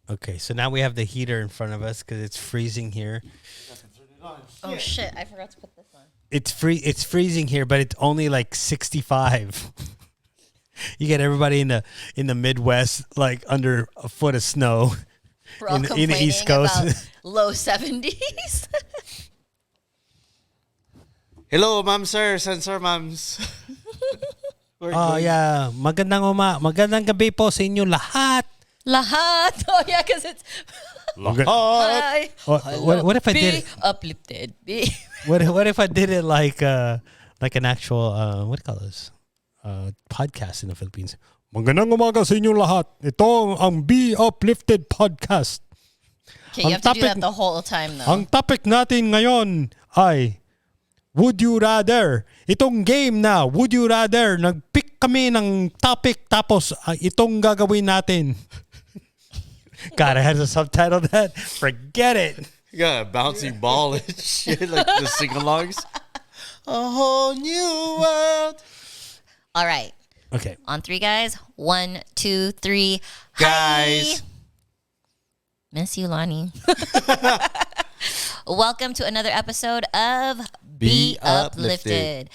Okay, so now we have the heater in front of us because it's freezing here. Oh shit! I forgot to put this on. It's freezing here, but it's only like 65. You get everybody in the Midwest like under a foot of snow. We're all in complaining the East Coast. about low 70s. Hello, ma'am, sir, sensor moms. Yeah. Magandang gabi po sa inyo lahat. Lahat. Oh yeah, because it's hi. What if I did it? Uplifted. What if I did it like an actual what do you call this? Podcast in the Philippines. Magandang umaga sa inyo lahat. Ito ang BUplifted podcast. Okay, you have to do that the whole time though. Ang topic natin ngayon ay Would You Rather. Itong game na Would You Rather. Nag-pick kami ng topic tapos itong gagawin natin. God, I had to subtitle that. Forget it. You got a bouncy ball and shit like the sing-alongs. A whole new world. All right. Okay. On three, guys. 1, 2, 3. Guys. Hi. Miss you, Lonnie. Welcome to another episode of Be Uplifted.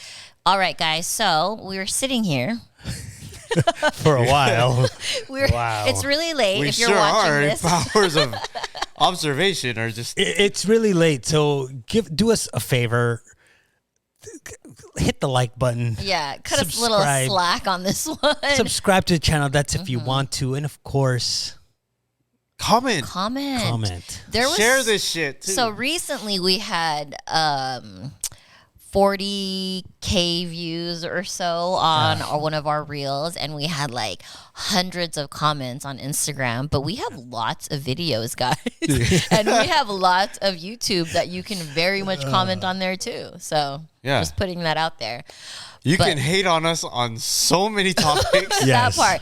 All right, guys. So we were sitting here For a while. Wow. It's really late We if you're sure watching are. this. Powers of observation are just... It's really late, so do us a favor. Hit the like button. Yeah, cut us a little slack on this one. Subscribe to the channel. That's if you want to. And of course, Comment. There was, Share this shit, too. So recently we had 40K views or so on one of our reels, and we had like hundreds of comments on Instagram, but we have lots of videos, guys. And we have lots of YouTube that you can very much comment on there too. So just putting that out there. You can hate on us on so many topics. Yes. That part.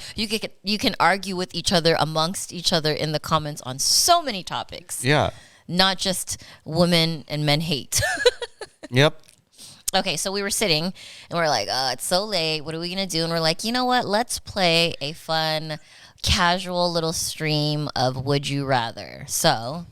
You can argue with each other amongst each other in the comments on so many topics. Yeah. Not just women and men hate. Yep. Okay, so we were sitting and we're like, it's so late. What are we going to do? And we're like, you know what? Let's play a fun, casual little stream of Would You Rather. So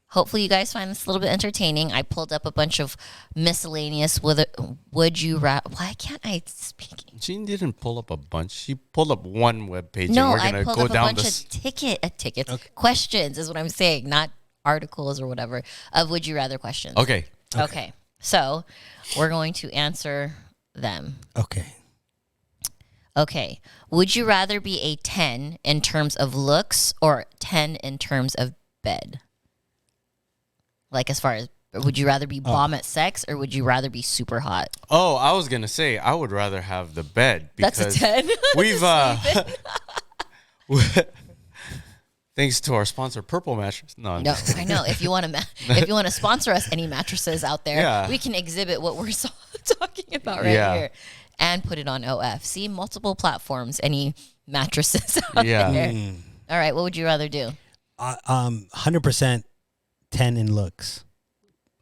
hopefully you guys find this a little bit entertaining. I pulled up a bunch of miscellaneous Would You Rather. Why can't I speak? She didn't pull up a bunch. She pulled up one webpage. No, and we're gonna I pulled go up a down bunch of tickets. Okay. Questions is what I'm saying, not articles or whatever, of Would You Rather questions. Okay. So we're going to answer them. Okay. Would you rather be a 10 in terms of looks or 10 in terms of bed? Like as far as, would you rather be bomb at sex or would you rather be super hot? Oh, I was gonna say I would rather have the bed because That's a 10. We've thanks to our sponsor, Purple Mattress. No, No, I know. If you want to sponsor us, any mattresses out there, we can exhibit what we're talking about right here and put it on OF. See, multiple platforms, any mattresses out there. All right, what would you rather do? 100% 10 in looks.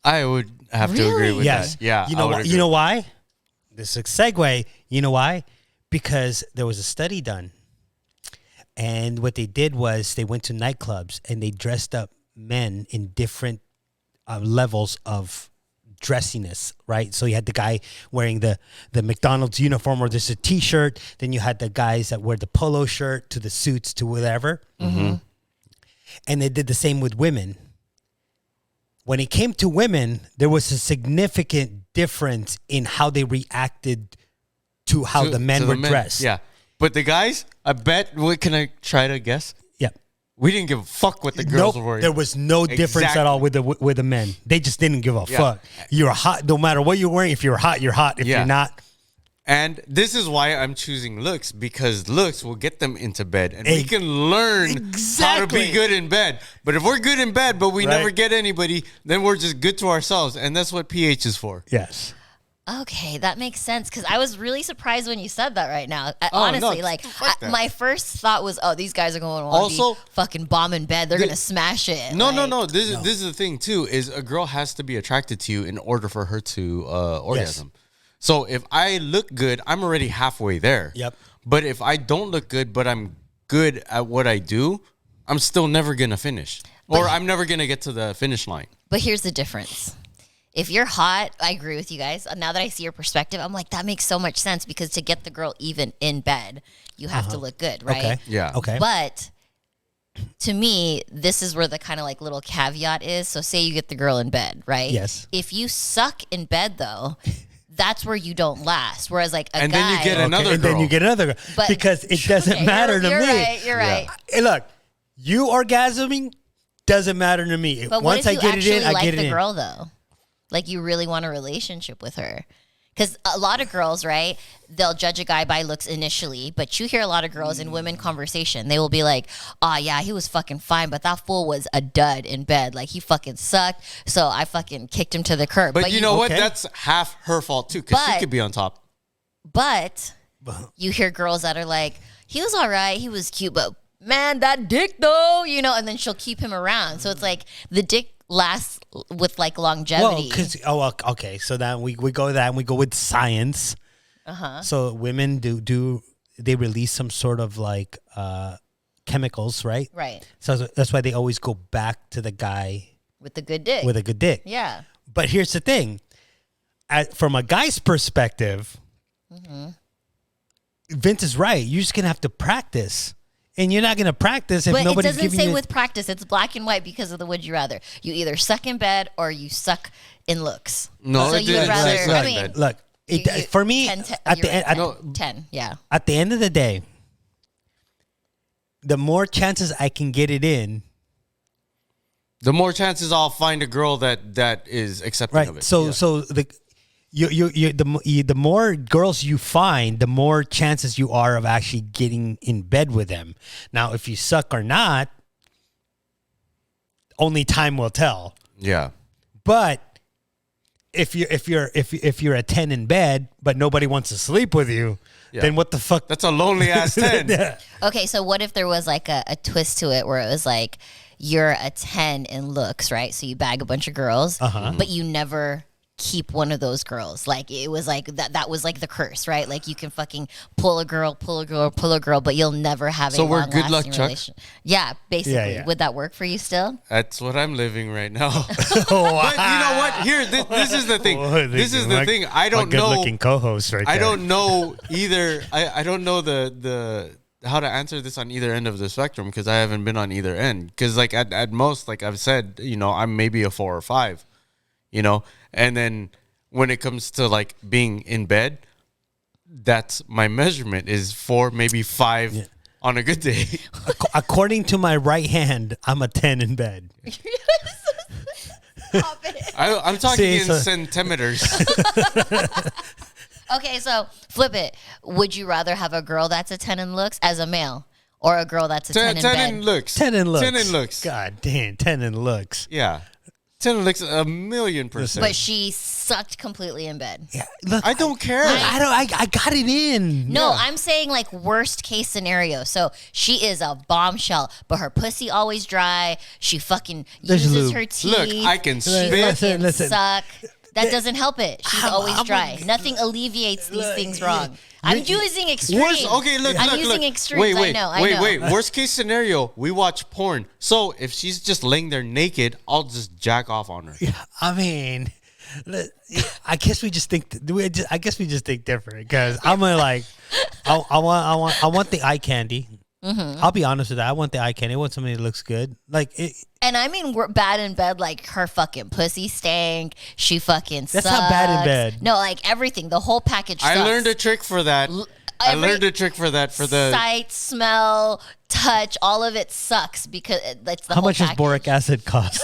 I would have to agree with that. Yeah. You know why? This is a segue. You know why? Because there was a study done. And what they did was they went to nightclubs and they dressed up men in different levels of dressiness, right? So you had the guy wearing the McDonald's uniform or just a T-shirt. Then you had the guys that wear the polo shirt to the suits to whatever. Mm-hmm. And they did the same with women. When it came to women, there was a significant difference in how they reacted to how the men were dressed. Yeah. But the guys, I bet, can I try to guess? Yeah. We didn't give a fuck what the girls were wearing. There was no difference at all with the men. They just didn't give a fuck. You're hot, no matter what you're wearing. If you're hot, you're hot. If you're not. And this is why I'm choosing looks, because looks will get them into bed. And we can learn how to be good in bed. But if we're good in bed, but we never get anybody, then we're just good to ourselves. And that's what pH is for. Yes. Okay, that makes sense because I was really surprised when you said that right now. Honestly, my first thought was, these guys are going to be fucking bomb in bed. They're going to smash it. No. This is the thing, too, is a girl has to be attracted to you in order for her to orgasm. Yes. So if I look good, I'm already halfway there. Yep. But if I don't look good, but I'm good at what I do, I'm still never gonna finish, or I'm never gonna get to the finish line. But here's the difference. If you're hot, I agree with you guys. Now that I see your perspective, I'm like, that makes so much sense because to get the girl even in bed, you have to look good, right? Okay. Yeah. Okay. But to me, this is where the kind of like little caveat is. So say you get the girl in bed, right? Yes. If you suck in bed though, that's where you don't last. Whereas like a And guy, then you get another and then girl. you get another girl. But- Because it doesn't Okay, matter to you're me. Right, you're right. Hey, look, you orgasming doesn't matter to me. But Once what if I you get it actually in, I like get it the in. girl though? Like you really want a relationship with her. Because a lot of girls, right, they'll judge a guy by looks initially, but you hear a lot of girls in women conversation. They will be like, oh, yeah, he was fucking fine, but that fool was a dud in bed. Like, he fucking sucked, so I fucking kicked him to the curb. But you know what? Okay. That's half her fault too, because she But- could be on top. But you hear girls that are like, he was all right, he was cute, but man, that dick though, you know, and then she'll keep him around. So it's like the dick lasts with like Well, longevity. okay. So then we go that and we go with science. So women do they release some sort of like chemicals, right? Right. So that's why they always go back to the guy With the good dick. with a good dick. Yeah. But here's the thing: from a guy's perspective, Vince is right. You're just gonna have to practice, and you're not gonna practice if But it nobody's doesn't giving say you. with practice. It's black and white because of the would you rather. You either suck in bed or you suck in looks. No, so it you would didn't rather. say suck I in mean, bed. Look, you- for me, 10, at you're the end, right, No. 10, yeah. at the end of the day, the more chances I can get it in, The more chances I'll find a girl that is accepting right? of it. So Yeah. so the more girls you find, the more chances you are of actually getting in bed with them. Now, if you suck or not, only time will tell. Yeah. But if you're a 10 in bed, but nobody wants to sleep with you, Yeah. then what the fuck? That's a lonely ass 10. Yeah. Okay, so what if there was like a twist to it where it was like you're a 10 in looks, right? So you bag a bunch of girls, but you never keep one of those girls. Like it was like that was like the curse, right? Like you can fucking pull a girl, but you'll never have So a we're good luck long-lasting Chuck? relation. Yeah, basically. Yeah. Would that work for you still? That's what I'm living right now. But you know what? Here, this is the thing. This is the thing. I don't know. Good-looking co-host right there. I don't know either. I don't know the how to answer this on either end of the spectrum because I haven't been on either end. Because like at most, like I've said, you know, I'm maybe a 4 or 5, you know, and then when it comes to like being in bed, that's my measurement is 4, maybe 5 on a good day. According to my right hand, I'm a 10 in bed. Stop it. I'm talking See, in so- centimeters. Okay, so flip it. Would you rather have a girl that's a 10 in looks as a male or a girl that's a 10 in 10 bed? in looks. 10 in looks. 10 in looks. God damn, 10 in looks. Yeah. 10 in looks 1,000,000%. But she sucked completely in bed. Yeah, look, I don't care. I got it in. No, I'm saying like worst case scenario. So she is a bombshell, but her pussy always dry. She fucking There's uses lube. her teeth. Look, I can She spit. fucking Listen. suck. That doesn't help it. She's always I'm dry. a- Nothing alleviates these Look, things wrong. I'm using extreme. Okay, look, I'm look, using look. extremes. Wait, I know. wait. Worst case scenario, we watch porn. So if she's just laying there naked, I'll just jack off on her. I mean, I guess we just think. I guess we just think different because I'm gonna like, I want the eye candy. I'll be honest with that. I want the eye candy. I want somebody that looks good. Like it, And I mean, we're bad in bed. Like her fucking pussy stank. She fucking. That's not bad in sucks. bed. No, like everything. The whole package. I sucks. learned a trick for that. I learned a trick for that for the. sight, smell, touch. All of it sucks because that's the how whole much does package. boric acid cost?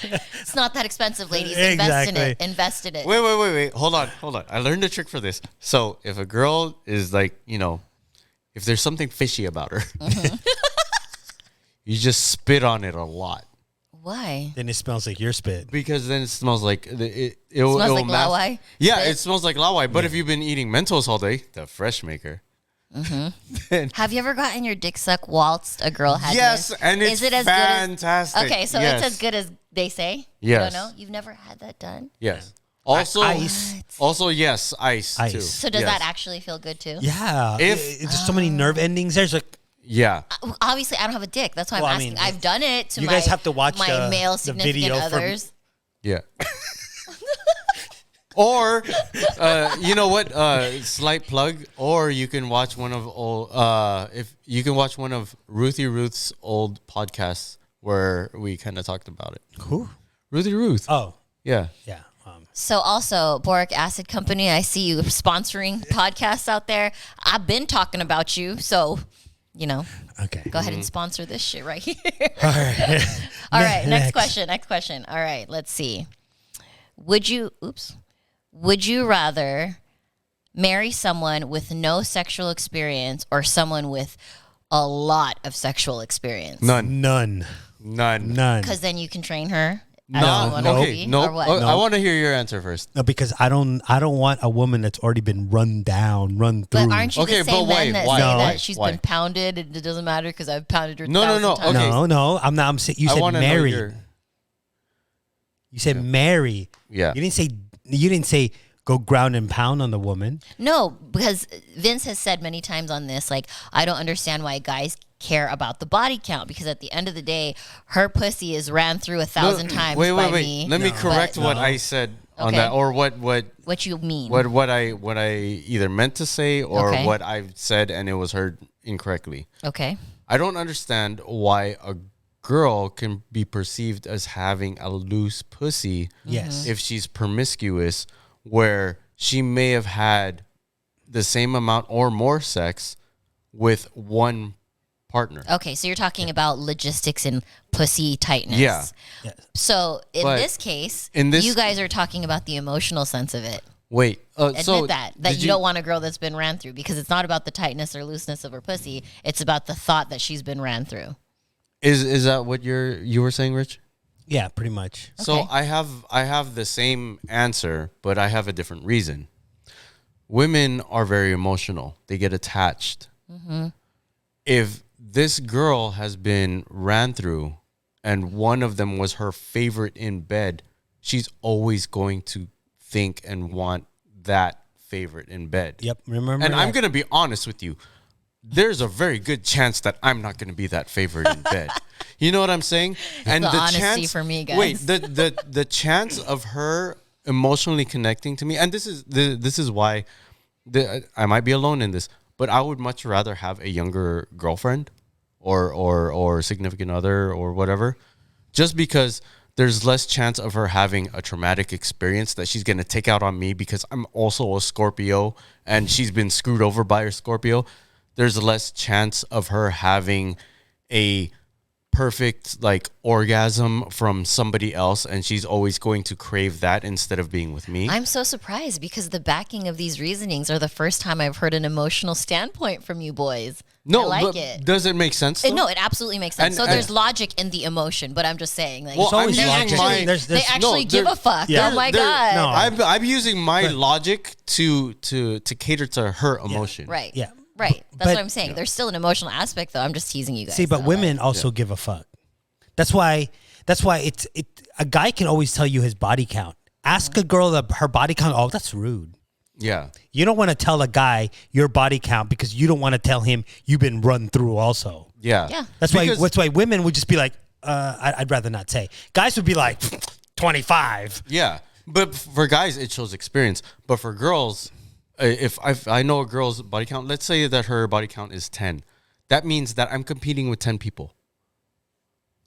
It's not that expensive, ladies. Invest in it. Exactly. Invest in it. Wait. Hold on. I learned a trick for this. So if a girl is like, you know, if there's something fishy about her, you just spit on it a lot. Why? Then it smells like your spit. Because then it smells like it Smells will like lawai? Yeah, Spit? it smells like lawai. But if you've been eating Mentos all day, the fresh maker. Have you ever gotten your dick sucked whilst a girl had Yes, this? and it's Is it as fantastic. Good as, okay, so Yes. it's as good as they say? Yes. You don't know? You've never had that done? Yes. Also, Ice. Also, yes, ice, Ice. too. So does Yes. that actually feel good too? Yeah, If- there's so many nerve endings. There's like Yeah. Obviously, I don't have a dick. That's why Well, I'm I asking. mean, I've done it to you my, guys have to watch my male the significant video from- others. Yeah. Or, you know what? Slight plug. Or you can watch one of Ruthie Ruth's old podcasts where we kind of talked about it. Who? Ruthie Ruth. Oh, Yeah. yeah. So also, Boric Acid Company, I see you sponsoring podcasts out there. I've been talking about you, so, you know, Okay. go ahead and sponsor this shit right here. All right. All right, next question. All right, let's see. Would you rather marry someone with no sexual experience or someone with a lot of sexual experience? None. Because then you can train her. No. Okay. No. Or what? Oh, I want to hear your answer first. No, because I don't want a woman that's already been run through. But aren't you Okay, the same but men that why? say No. that she's Why? been pounded and it doesn't matter because I've pounded her No. times? Okay. No, I'm not. I'm saying you I said wanna know marry. your- You said marry. Yeah. You didn't say go ground and pound on the woman. No, because Vince has said many times on this, like, I don't understand why guys care about the body count because at the end of the day, her pussy is ran through 1,000 times by me. Let me correct what No. I said on Okay. that, or what What you mean? what I either meant to say or Okay. what I've said and it was heard incorrectly. Okay. I don't understand why a girl can be perceived as having a loose pussy Yes. if she's promiscuous, where she may have had the same amount or more sex with one partner. Okay, so you're talking about logistics and pussy tightness. Yeah. Yes. So in But this case, in this- you guys are talking about the emotional sense of it. Wait, Admit so that did you don't want a girl that's been ran through because it's not about the tightness or looseness of her pussy. It's about the thought that she's been ran through. Is that what you were saying, Rich? Yeah, pretty much. So Okay. I have the same answer, but I have a different reason. Women are very emotional. They get attached. If this girl has been ran through and one of them was her favorite in bed, she's always going to think and want that favorite in bed. Yep. Remember. And I'm that. going to be honest with you. There's a very good chance that I'm not going to be that favorite in bed. You know what I'm saying? And the honesty for me, guys. Wait, the chance of her emotionally connecting to me, and this is why I might be alone in this, but I would much rather have a younger girlfriend or significant other or whatever, just because there's less chance of her having a traumatic experience that she's going to take out on me because I'm also a Scorpio and she's been screwed over by her Scorpio. There's less chance of her having a perfect like orgasm from somebody else and she's always going to crave that instead of being with me. I'm so surprised because the backing of these reasonings are the first time I've heard an emotional standpoint from you boys. No, I like but it. does it make sense? Though? No, it absolutely makes sense. And- so and- there's logic in the emotion, but I'm just saying, like, Well, I'm always they using logic. actually, There's- they actually give a fuck. yeah. Oh my They're- god! No. I'm using my logic to cater to her emotion. Right. Yeah. Right. That's But- what I'm saying. There's still an emotional aspect, though. I'm just teasing you guys. See, but So, women also give a fuck. That's why it's a guy can always tell you his body count. Ask a girl her body count. Oh, that's rude. Yeah. You don't want to tell a guy your body count because you don't want to tell him you've been run through also. Yeah. That's Because- why women would just be like, I'd rather not say. Guys would be like 25. Yeah. But for guys, it shows experience. But for girls, if I know a girl's body count, let's say that her body count is 10. That means that I'm competing with 10 people.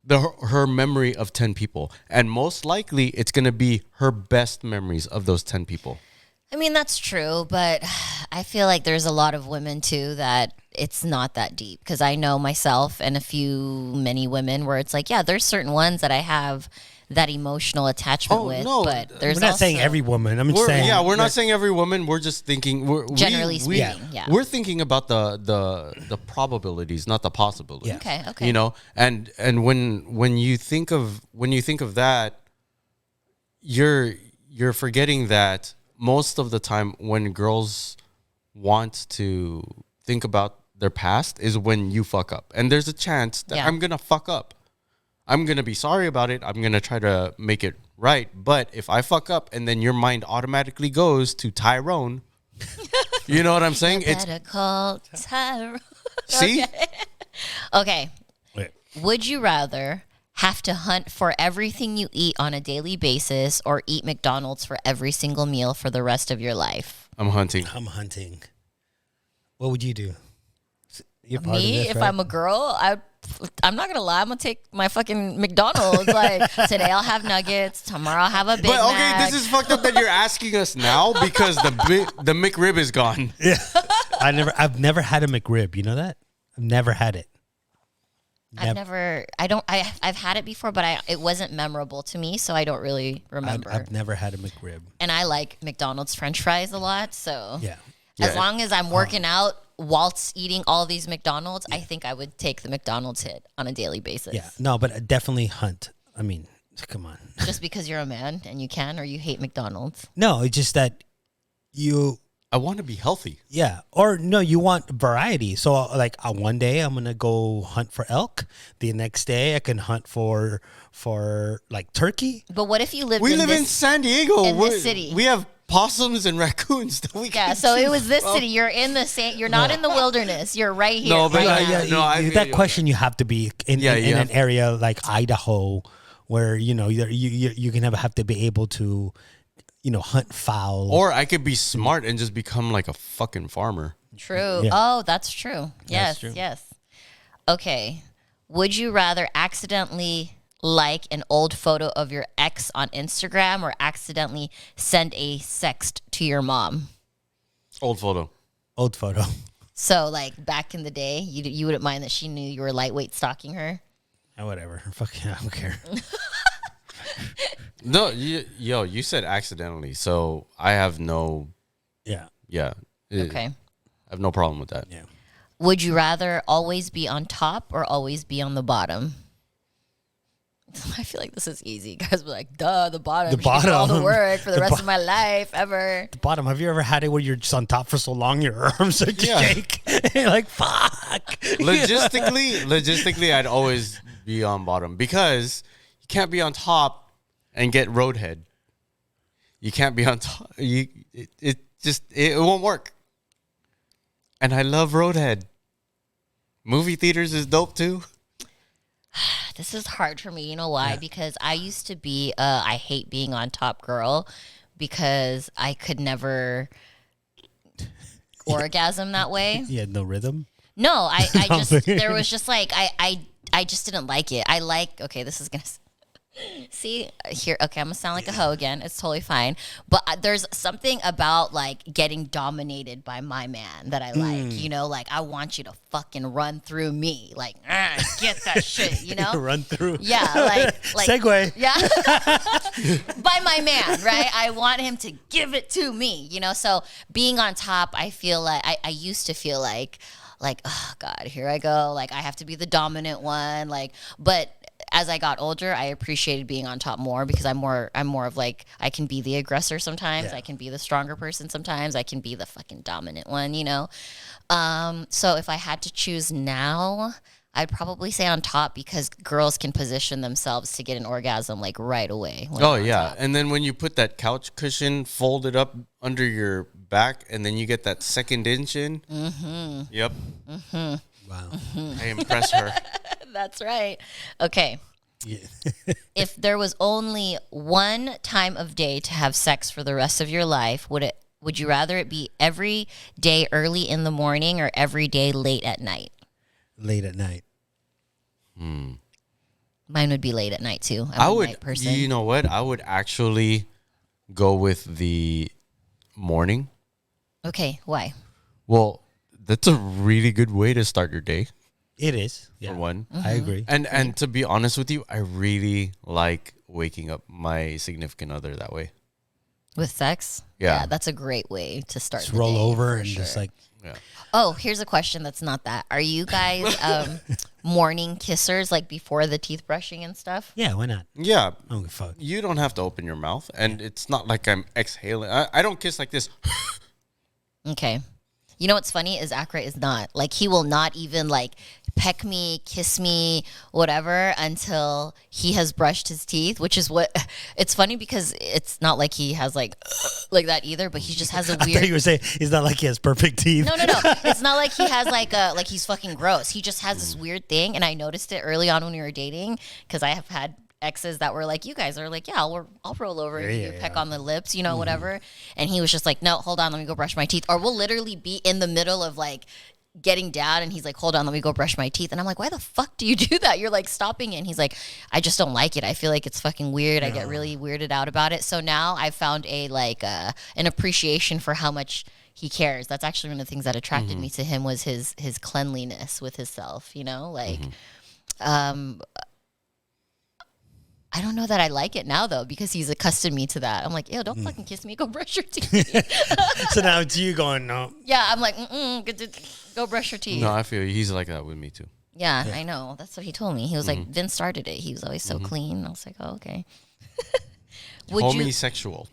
Her memory of 10 people. And most likely, it's going to be her best memories of those 10 people. I mean, that's true, but I feel like there's a lot of women too that it's not that deep because I know myself and many women where it's like, yeah, there's certain ones that I have that emotional attachment with, no, but there's We're not saying also- every woman. I'm just saying. We're not saying every woman. We're just thinking. Generally speaking, yeah. We're thinking about the probabilities, not the possibilities. Yeah. Okay. You know, and when you think of that, you're forgetting that most of the time when girls want to think about their past is when you fuck up, and there's a chance that Yeah. I'm gonna fuck up. I'm going to be sorry about it. I'm going to try to make it right. But if I fuck up and then your mind automatically goes to Tyrone, you know what I'm saying? Better call Tyrone. See? Okay. Wait. Would you rather have to hunt for everything you eat on a daily basis or eat McDonald's for every single meal for the rest of your life? I'm hunting. I'm hunting. What would you do? You're part of Me, this, if right? I'm a girl, I'm not gonna lie. I'm gonna take my fucking McDonald's. Like today, I'll have nuggets. Tomorrow, I'll have a Big But okay, Mac. this is fucked up that you're asking us now because the McRib is gone. Yeah. I've never had a McRib. You know that? I've never had it. I've had it before, but it wasn't memorable to me, so I don't really remember. I've never had a McRib. And I like McDonald's French fries a lot, so Yeah. as long as I'm working out whilst eating all these McDonald's, I think I would take the McDonald's hit on a daily basis. Yeah. No, but definitely hunt. I mean, come on. Just because you're a man and you can, or you hate McDonald's. No, it's just that you. I want to be healthy. Yeah. Or no, you want variety. So like one day I'm going to go hunt for elk. The next day I can hunt for like turkey. But what if you lived We in live this in San Diego. in this city? We have possums and raccoons that we Yeah, can so it choose was this from. city. You're in the same. You're not in the wilderness. You're right here. No, but right yeah, now. no, I feel that you. question you have to be in Yeah, in you an have- area like Idaho, where you can have to be able to, hunt fowl. Or I could be smart and just become like a fucking farmer. True. Yeah. Oh, that's true. Yes, true. yes. Okay. Would you rather accidentally like an old photo of your ex on Instagram or accidentally send a sext to your mom? Old photo. Old photo. So, like back in the day, you wouldn't mind that she knew you were lightweight stalking her? Whatever. Fuck yeah, I don't care. No, you said accidentally, so I have no. Yeah. Yeah. Okay. I have no problem with that. Yeah. Would you rather always be on top or always be on the bottom? I feel like this is easy. Guys be like, duh, the bottom. The She did all the bottom. work for the The rest of my life ever. The bottom. Have you ever had it where you're just on top for so long your arms are Yeah. shake? You're like, fuck. Logistically, I'd always be on bottom because you can't be on top and get roadhead. You can't be on top. It won't work. And I love roadhead. Movie theaters is dope too. This is hard for me. You know why? Yeah. Because I used to be I hate being on top girl because I could never orgasm that way. You had no rhythm. No, I No, just but- there was just like I just didn't like it. Okay, this is gonna see here. Okay, I'm gonna sound like a hoe again. It's totally fine. But there's something about like getting dominated by my man that I like. You know, like I want you to fucking run through me. Like get that shit. You know, Run through. yeah, like Segue. yeah, by my man, right? I want him to give it to me. You know, so being on top, I feel like I used to feel like oh god, here I go. Like I have to be the dominant one. Like, but as I got older, I appreciated being on top more because I'm more of like I can be the aggressor sometimes. Yeah. I can be the stronger person sometimes. I can be the fucking dominant one, you know. So if I had to choose now, I'd probably say on top because girls can position themselves to get an orgasm like right away. when Oh they're on yeah, top. and then when you put that couch cushion folded up under your back, and then you get that second inch in. Mm-hmm. Yep, Wow. I impress her. That's right. Okay. Yeah. If there was only one time of day to have sex for the rest of your life, would you rather it be every day early in the morning or every day late at night? Late at night. Mine would be late at night too. I I'm a would. night person. You know what? I would actually go with the morning. Okay, why? Well, that's a really good way to start your day. It is. Yeah. For one. Mm-hmm. I agree. And to be honest with you, I really like waking up my significant other that way. With sex? Yeah. that's a great way to start. Just the roll day, over for and just sure. like, Yeah. Oh, here's a question that's not that. Are you guys morning kissers like before the teeth brushing and stuff? yeah, why not? Yeah. I don't give a fuck. You don't have to open your mouth, and it's not like I'm exhaling. I don't kiss like this. Okay. You know what's funny is Akra is not. Like he will not even like peck me, kiss me, whatever, until he has brushed his teeth, which is what it's funny because it's not like he has like that either, but he just has a I thought weird. you were saying it's not like he has perfect teeth. No. It's not like he has like he's fucking gross. He just has this weird thing, and I noticed it early on when we were dating because I have had exes that were like, you guys are like, yeah, I'll roll over and you peck on the lips, whatever. And he was just like, no, hold on, let me go brush my teeth. Or we'll literally be in the middle of like getting down and he's like, hold on, let me go brush my teeth. And I'm like, why the fuck do you do that? You're like stopping it. And he's like, I just don't like it. I feel like it's fucking weird. I get really weirded out about it. So now I've found an appreciation for how much he cares. That's actually one of the things that attracted me to him was his cleanliness with himself, I don't know that I like it now though because he's accustomed me to that. I'm like, ew, don't fucking kiss me. Go brush your teeth. So now it's you going, no. Yeah, I'm like, go brush your teeth. No, I feel he's like that with me too. Yeah, I know. That's what he told me. He was like, Vince started it. He was always so clean. I was like, oh, okay. Homosexual.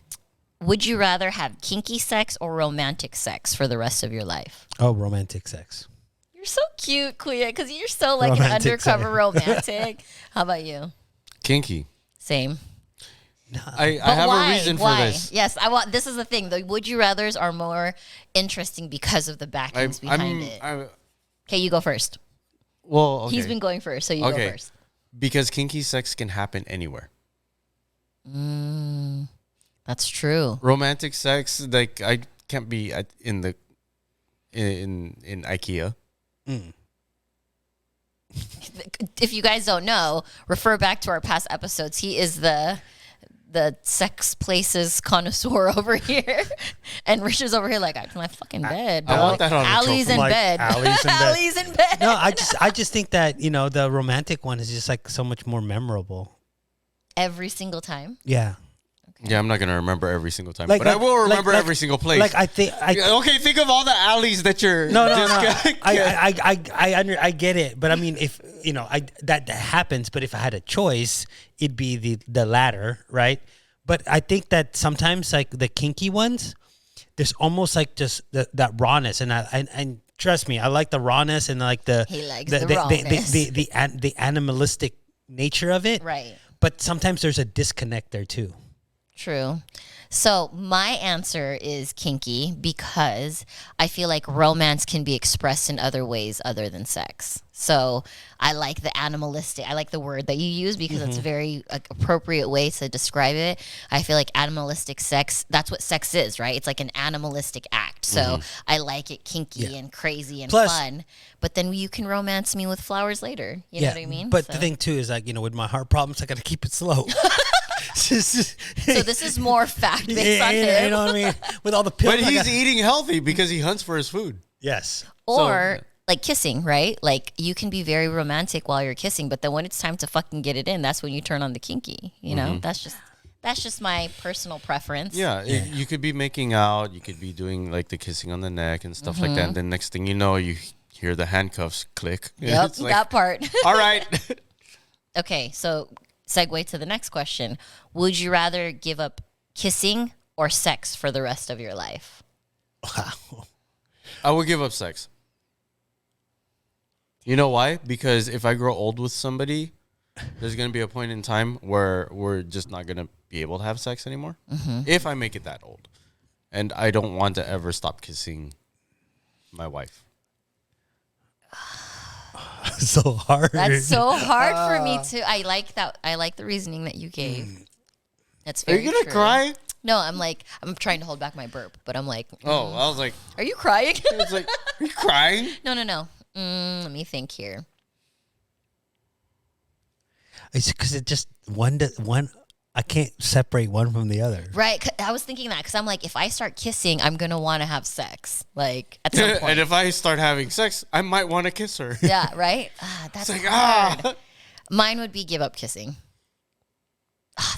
Would you rather have kinky sex or romantic sex for the rest of your life? Oh, romantic sex. You're so cute, Kuya, because you're so like romantic an undercover romantic. How about you? Kinky. Same. I have a reason for this. Yes, I want. This is the thing. The would you rather's are more interesting because of the backings behind it. Okay, you go first. Well, okay. He's been going first, so you go first. Because kinky sex can happen anywhere. That's true. Romantic sex, like I can't be in IKEA. If you guys don't know, refer back to our past episodes. He is the sex places connoisseur over here, and Rich is over here like, I'm in my fucking bed. I want that on Allie's in bed. Allie's in bed. No, I just think that the romantic one is just like so much more memorable. Every single time. Yeah. Yeah, I'm not gonna remember every single time, Like- but I like- will remember like- every single place. Like I think okay, think of all the alleys that you're. No. I get it, but I mean, if that happens, but if I had a choice, it'd be the latter, right? But I think that sometimes like the kinky ones, there's almost like just that rawness, and trust me, I like the rawness and like He likes the rawness. the animalistic nature of it, Right. But sometimes there's a disconnect there too. True. So my answer is kinky because I feel like romance can be expressed in other ways other than sex. So I like the animalistic. I like the word that you use because it's a very appropriate way to describe it. I feel like animalistic sex, that's what sex is, right? It's like an animalistic act. So I like it kinky and crazy and fun. But then you can romance me with flowers later. You know what I mean? But the thing too is like, with my heart problems, I got to keep it slow. So this is more fact based on him. You know what I mean? With all the pills. But he's eating healthy because he hunts for his food. Yes. Or like kissing, right? Like you can be very romantic while you're kissing, but then when it's time to fucking get it in, that's when you turn on the kinky. That's just my personal preference. Yeah, you could be making out, you could be doing like the kissing on the neck and stuff like that. And then next thing you know, you hear the handcuffs click. Yep, It's like, that part. all right. Okay, so segue to the next question. Would you rather give up kissing or sex for the rest of your life? Wow. I would give up sex. You know why? Because if I grow old with somebody, there's going to be a point in time where we're just not going to be able to have sex anymore. If I make it that old. And I don't want to ever stop kissing my wife. So hard. That's so hard for me to. I like that. I like the reasoning that you gave. That's very Are you going to true. cry? No, I'm trying to hold back my burp, but I'm like, Oh, I was like, are you crying? it's like, are you crying? No. Let me think here. It's because it just one. I can't separate one from the other. Right. I was thinking that because I'm like, if I start kissing, I'm going to want to have sex. Like at some point. And if I start having sex, I might want to kiss her. Yeah, right? That's It's like, hard. Mine would be give up kissing.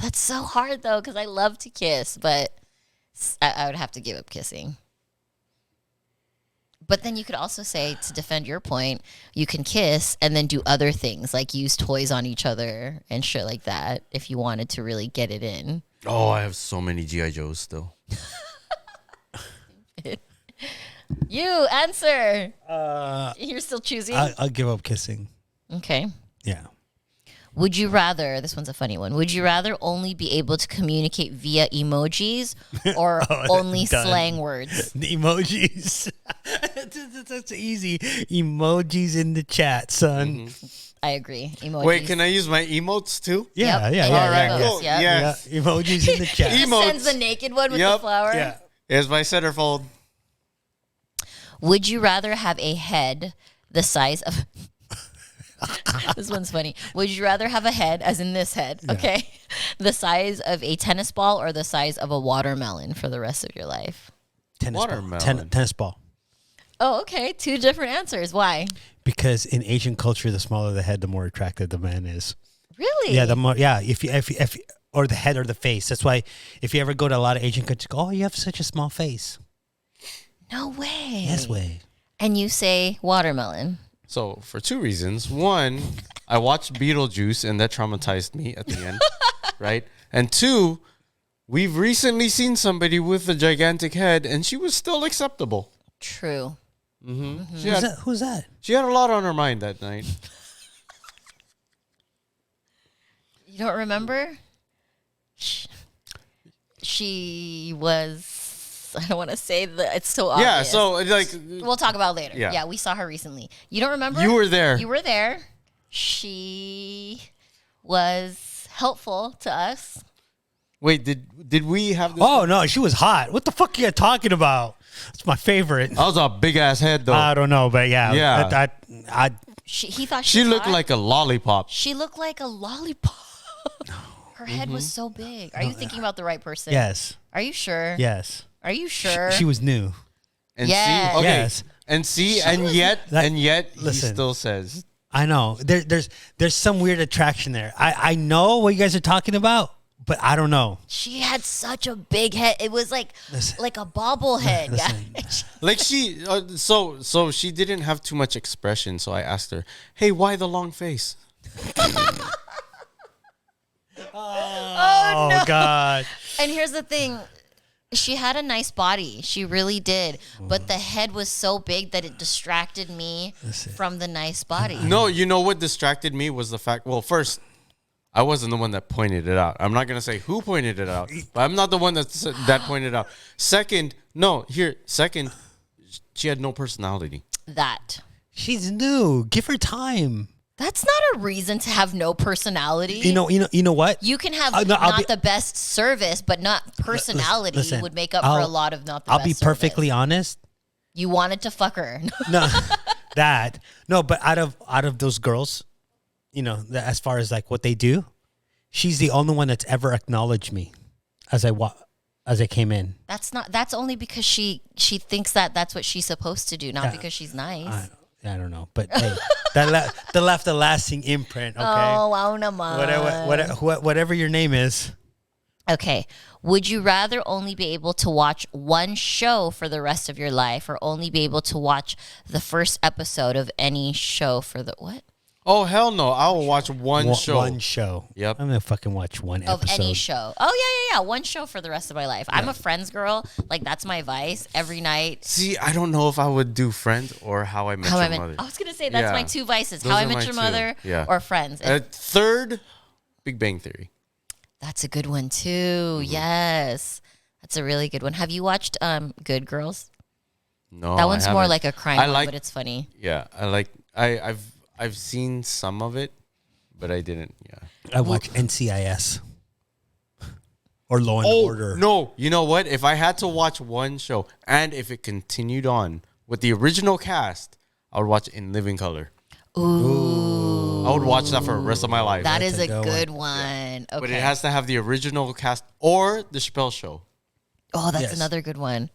That's so hard, though, because I love to kiss, but I would have to give up kissing. But then you could also say, to defend your point, you can kiss and then do other things, like use toys on each other and shit like that, if you wanted to really get it in. Oh, I have so many G.I. Joes still. You answer. You're still choosing. I'll give up kissing. Okay. Yeah. Would you rather? This one's a funny one. Would you rather only be able to communicate via emojis or only done. slang words? The emojis. That's easy. Emojis in the chat, son. I agree. Emojis. Wait, can I use my emotes too? Yeah, Yep. yeah, Thank yeah. you, All right, Rose. cool. Yep. Yes. Yeah, emojis in the chat. He just Emotes. sends the naked one with the Yep. flower. Yeah. Here's my centerfold. Would you rather have a head the size of... This one's funny. Would you rather have a head, as in this head, okay, the size of a tennis ball or the size of a watermelon for the rest of your life? Tennis Watermelon. ball. Tennis ball. Oh, okay. 2 different answers. Why? Because in Asian culture, the smaller the head, the more attractive the man is. Really? Yeah, the more. Yeah, if or the head or the face. That's why if you ever go to a lot of Asian countries, go, oh, you have such a small face. No way. Yes, way. And you say watermelon. So for 2 reasons. One, I watched Beetlejuice and that traumatized me at the end, right? And 2, we've recently seen somebody with a gigantic head and she was still acceptable. True. Who's that? She had a lot on her mind that night. You don't remember? She was... I don't want to say that. It's so obvious. Yeah, so like We'll talk about it later. Yeah. Yeah, we saw her recently. You don't remember? You were there. You were there. She was helpful to us. wait, did we have this? Oh no, she was hot. What the fuck are you talking about? It's my favorite. That was a big ass head though. I don't know, but yeah. Yeah. He thought she she was looked hot. like a lollipop. She looked like a lollipop. Her head was so big. Are you thinking about the right person? Yes. Are you sure? Yes. Are you sure? She was new. And Yes. see, okay, Yes. and see, She and was- yet, Listen. he still says, I know. There's some weird attraction there. I know what you guys are talking about, but I don't know. She had such a big head. It was like Listen. like a bobblehead. Listen. guys. like she, so she didn't have too much expression. So I asked her, "Hey, why the long face?" Oh no. God. And here's the thing. She had a nice body. She really did. But the head was so big that it distracted me from the nice body. No, you know what distracted me was the fact. Well, first, I wasn't the one that pointed it out. I'm not gonna say who pointed it out, but I'm not the one that pointed it out. Second, she had no personality. That. She's new. Give her time. That's not a reason to have no personality. You know what? You can have no, I'll not be- the best service, but not personality listen, would make up for a lot of not the I'll best be perfectly service. honest. You wanted to fuck her. No, but out of those girls, as far as like what they do, she's the only one that's ever acknowledged me as I came in. That's only because she thinks that that's what she's supposed to do, not because she's nice. I don't know, but hey, that left a lasting imprint. Okay, Oh, wow, naman. whatever your name is. Okay. Would you rather only be able to watch one show for the rest of your life or only be able to watch the first episode of any show for the what? Oh hell no! I will watch one show. One show. Yep. I'm gonna fucking watch one Of episode. any show. Oh, yeah. One show for the rest of my life. I'm a Friends girl. Like, that's my vice every night. See, I don't know if I would do Friends or How I Met Your Mother. I was going to say, that's Yeah. my 2 vices. Those How I are Met my Your 2. Mother Yeah. or Friends. Third, Big Bang Theory. That's a good one, too. Yes. That's a really good one. Have you watched Good Girls? No, That one's I more haven't. like a crime I one, like- but it's funny. Yeah, I've seen some of it, but I didn't. Yeah. I watch NCIS or Law and Order. No, you know what? If I had to watch one show, and if it continued on with the original cast, I would watch In Living Color. Ooh. I would watch that for the rest of my life. That is a a good good one. Okay. But it has to have the original cast or the Chappelle Show. Oh, that's Yes. another good one.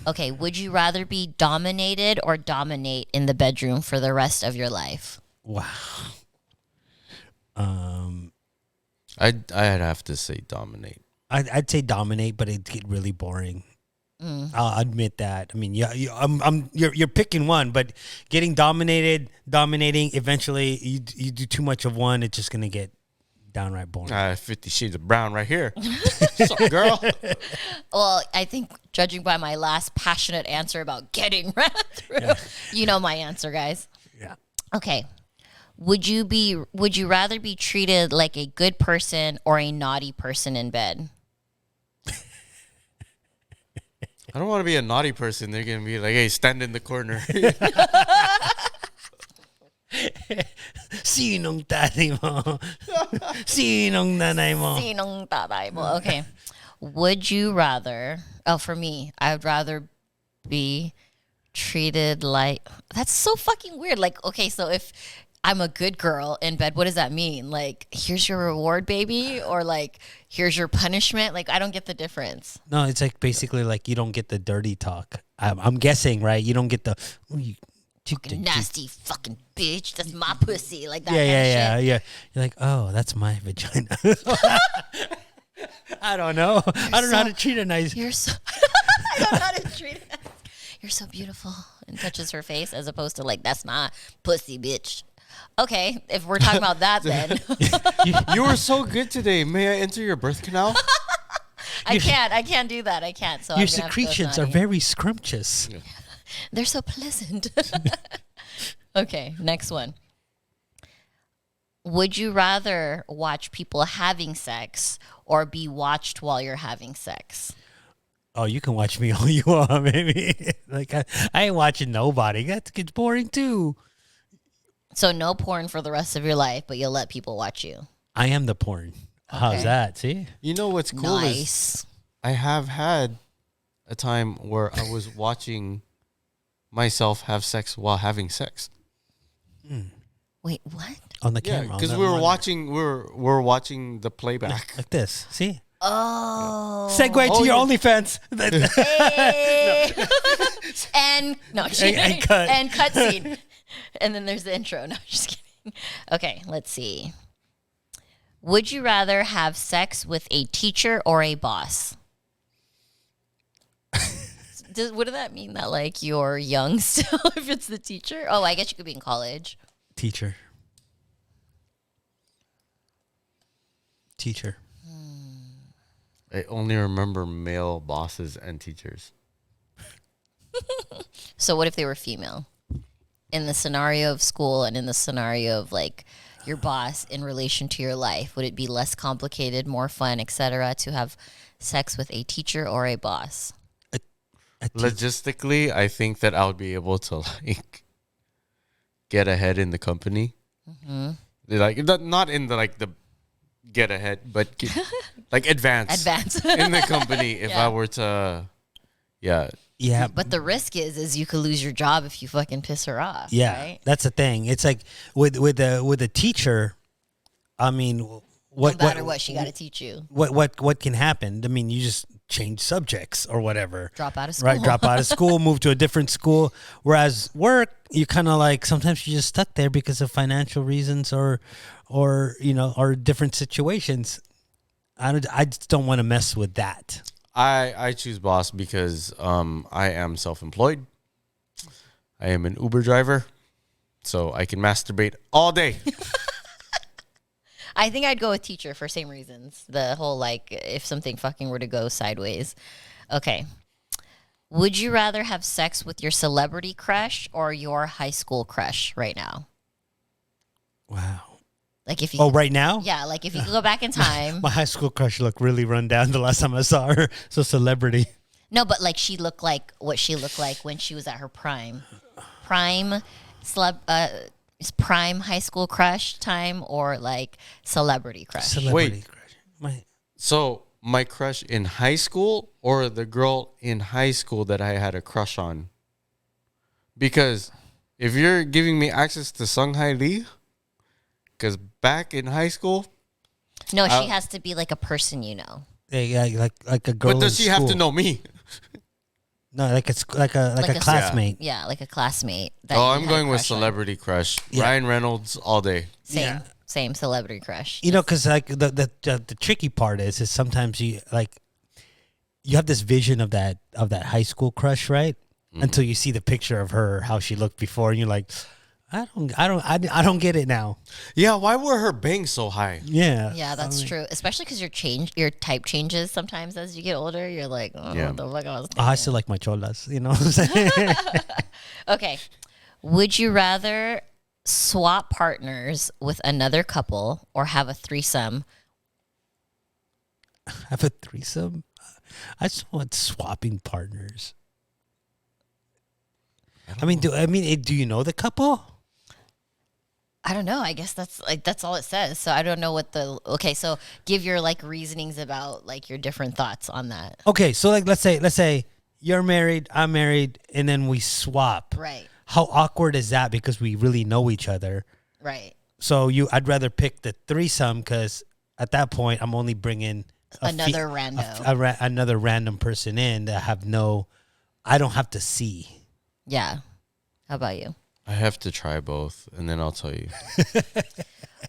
Okay, would you rather be dominated or dominate in the bedroom for the rest of your life? Wow. I'd have to say dominate. I'd say dominate, but it'd get really boring. I'll admit that. I mean, you're picking one, but dominating. Eventually, you do too much of one, it's just gonna get downright boring. 50 Shades of Brown right here. What's up, girl? Well, I think judging by my last passionate answer about getting ran through, you know my answer, guys. Yeah. Okay. Would you rather be treated like a good person or a naughty person in bed? I don't want to be a naughty person. They're going to be like, hey, stand in the corner. Sinong tatay mo? Sinong nanay mo? Sinong tatay mo? Okay. Would you rather, for me, I would rather be treated like, that's so fucking weird. Like, okay, so if I'm a good girl in bed, what does that mean? Like, here's your reward, baby? Or like, here's your punishment? Like, I don't get the difference. No, it's like basically like you don't get the dirty talk. I'm guessing, right? You don't get the Fucking nasty fucking bitch. That's my pussy. Like that yeah. kind of shit. You're like, oh, that's my vagina. I don't know. I don't know how to treat a nice. You're so. I don't know how to treat it. You're so beautiful, and touches her face as opposed to like, that's my pussy, bitch. Okay, if we're talking about that, then You were so good today. May I enter your birth canal? I can't do that. I can't. So Your I'm gonna have to go secretions are naughty. very scrumptious. Yeah. They're so pleasant. Okay, next one. Would you rather watch people having sex or be watched while you're having sex? Oh, you can watch me all you want, baby. Like I ain't watching nobody. That gets boring too. So no porn for the rest of your life, but you'll let people watch you. I am the porn. How's Okay. that? See? You know what's cool is Nice. I have had a time where I was watching myself have sex while having sex. Wait, what? On the Yeah, camera. on because the we were monitor. watching we're watching the playback. like this. See? Oh. Segue to your OnlyFans. Hey. And no, And cut. and cut scene. And then there's the intro. No, just kidding. Okay, let's see. Would you rather have sex with a teacher or a boss? Would that mean that like you're young still if it's the teacher? Oh, I guess you could be in college. Teacher. Teacher. I only remember male bosses and teachers. So what if they were female? In the scenario of school and in the scenario of like your boss in relation to your life, would it be less complicated, more fun, etc., to have sex with a teacher or a boss? Logistically, I think that I would be able to like get ahead in the company. Mm-hmm. Like not in the like the get ahead, but like advance in the company. If Yeah. I were to, yeah, Yeah. But the risk is you could lose your job if you fucking piss her off. Yeah, right? that's the thing. It's like with a teacher. I mean, No what matter what, she got to teach you. what can happen? I mean, you just change subjects or whatever. Drop out of school. Right, drop out of school, move to a different school. Whereas work, you kind of like sometimes you're just stuck there because of financial reasons or or different situations. I just don't want to mess with that. I choose boss because I am self-employed. I am an Uber driver, so I can masturbate all day. I think I'd go with teacher for same reasons. The whole like if something fucking were to go sideways. Okay. Would you rather have sex with your celebrity crush or your high school crush right now? Wow. Like if you Oh, right now? Yeah, like if you could go back in time. My high school crush looked really run down the last time I saw her. So celebrity. No, but like she looked like what she looked like when she was at her prime. Prime prime high school crush time or like celebrity crush. Celebrity crush. So my crush in high school or the girl in high school that I had a crush on? Because if you're giving me access to Sung Hai Lee, because back in high school, No, she has to be like a person you know. Yeah, like a girl. but does in she have to school. know me? No, like it's like a classmate. Yeah, like a classmate. that Oh, you I'm had a going with crush on. celebrity crush. Yeah. Ryan Reynolds all day. Same, Yeah. same celebrity crush. You know, because like the tricky part is sometimes you have this vision of that high school crush, right? Until you see the picture of her, how she looked before, and you're like, I don't get it now. Yeah, why were her bangs so high? Yeah. Yeah, that's true. Especially because your type changes sometimes as you get older. You're like, oh, what the fuck I was I still like my cholas, you know what I'm saying? Okay. Would you rather swap partners with another couple or have a threesome? Have a threesome? I just want swapping partners. Do you know the couple? I don't know. I guess that's all it says. So I don't know what okay, so give your like reasonings about like your different thoughts on that. Okay, so like let's say you're married, I'm married, and then we swap. Right. How awkward is that because we really know each other? Right. So I'd rather pick the threesome because at that point I'm only bringing Another rando. another random person in that I don't have to see. Yeah. How about you? I have to try both, and then I'll tell you.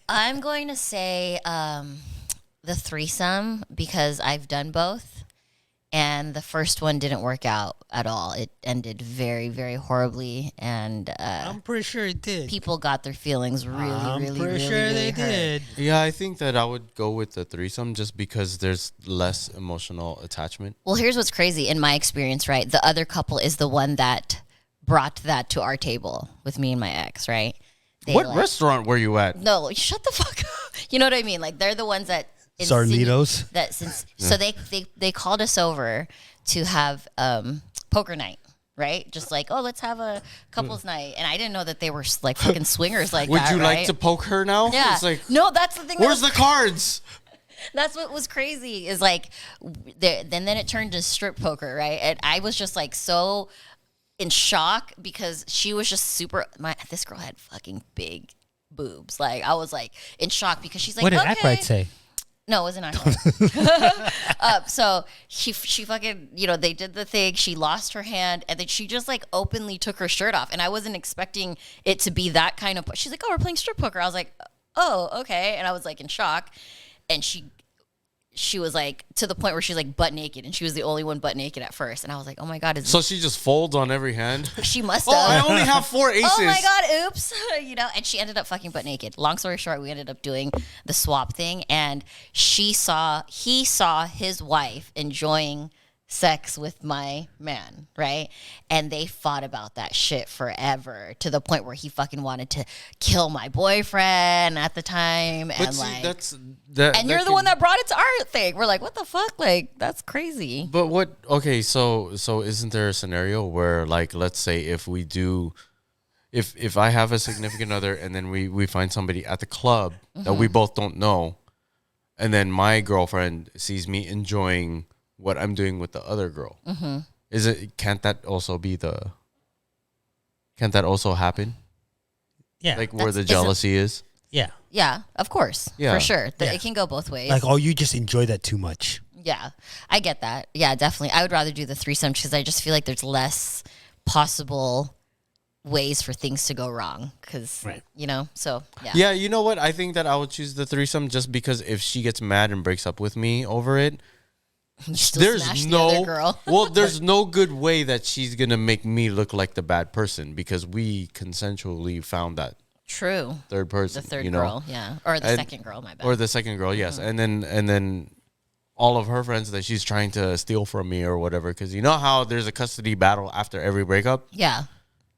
I'm going to say the threesome because I've done both, and the first one didn't work out at all. It ended very, very horribly, and I'm pretty sure it did. people got their feelings really, I'm really, pretty really, sure really they hurt. did. Yeah, I think that I would go with the threesome just because there's less emotional attachment. Well, here's what's crazy in my experience, right? The other couple is the one that brought that to our table with me and my ex, right? They What restaurant were you at? No, shut the fuck up. You know what I mean? Like they're the ones that Sarlitos? So they called us over to have poker night, right? Just like, oh, let's have a couples night. And I didn't know that they were like fucking swingers like Would that. you right? like to poke her now? Yeah. It's like, no, that's the thing. where's the cards? That's what was crazy is like, then it turned to strip poker, right? And I was just like so in shock because she was just this girl had fucking big boobs. Like I was like in shock because she's like, What did okay. Ackright say? No, it wasn't Ackright. So she fucking, they did the thing. She lost her hand and then she just like openly took her shirt off. And I wasn't expecting it to be that kind of, she's like, oh, we're playing strip poker. I was like, oh, okay. And I was like in shock. And she was like to the point where she's like butt naked and she was the only one butt naked at first. And I was like, oh my God. So she just folds on every hand? She must Oh, have. I only have 4 aces. Oh my God, oops. And she ended up fucking butt naked. Long story short, we ended up doing the swap thing and he saw his wife enjoying sex with my man, right? And they fought about that shit forever to the point where he fucking wanted to kill my boyfriend at the time. But and see, like, and you're the one that brought it to our thing. We're like, what the fuck? Like, that's crazy. But what? Okay, so isn't there a scenario where, like, let's say if we do, if I have a significant other and then we find somebody at the club that we both don't know, and then my girlfriend sees me enjoying what I'm doing with the other girl, can't that also happen? Yeah. Like where the jealousy is? Yeah. Yeah, of course. Yeah. For sure. Yeah. It can go both ways. Like, oh, you just enjoy that too much. Yeah, I get that. Yeah, definitely. I would rather do the threesome because I just feel like there's less possible ways for things to go wrong. Because, Right. so yeah. Yeah, you know what? I think that I would choose the threesome just because if she gets mad and breaks up with me over it, You still smash the other girl. well, there's no good way that she's gonna make me look like the bad person because we consensually found that True. third person, The third girl, yeah. Or the second girl, my bad. or the second girl, yes, and then all of her friends that she's trying to steal from me or whatever, because you know how there's a custody battle after every breakup. Yeah,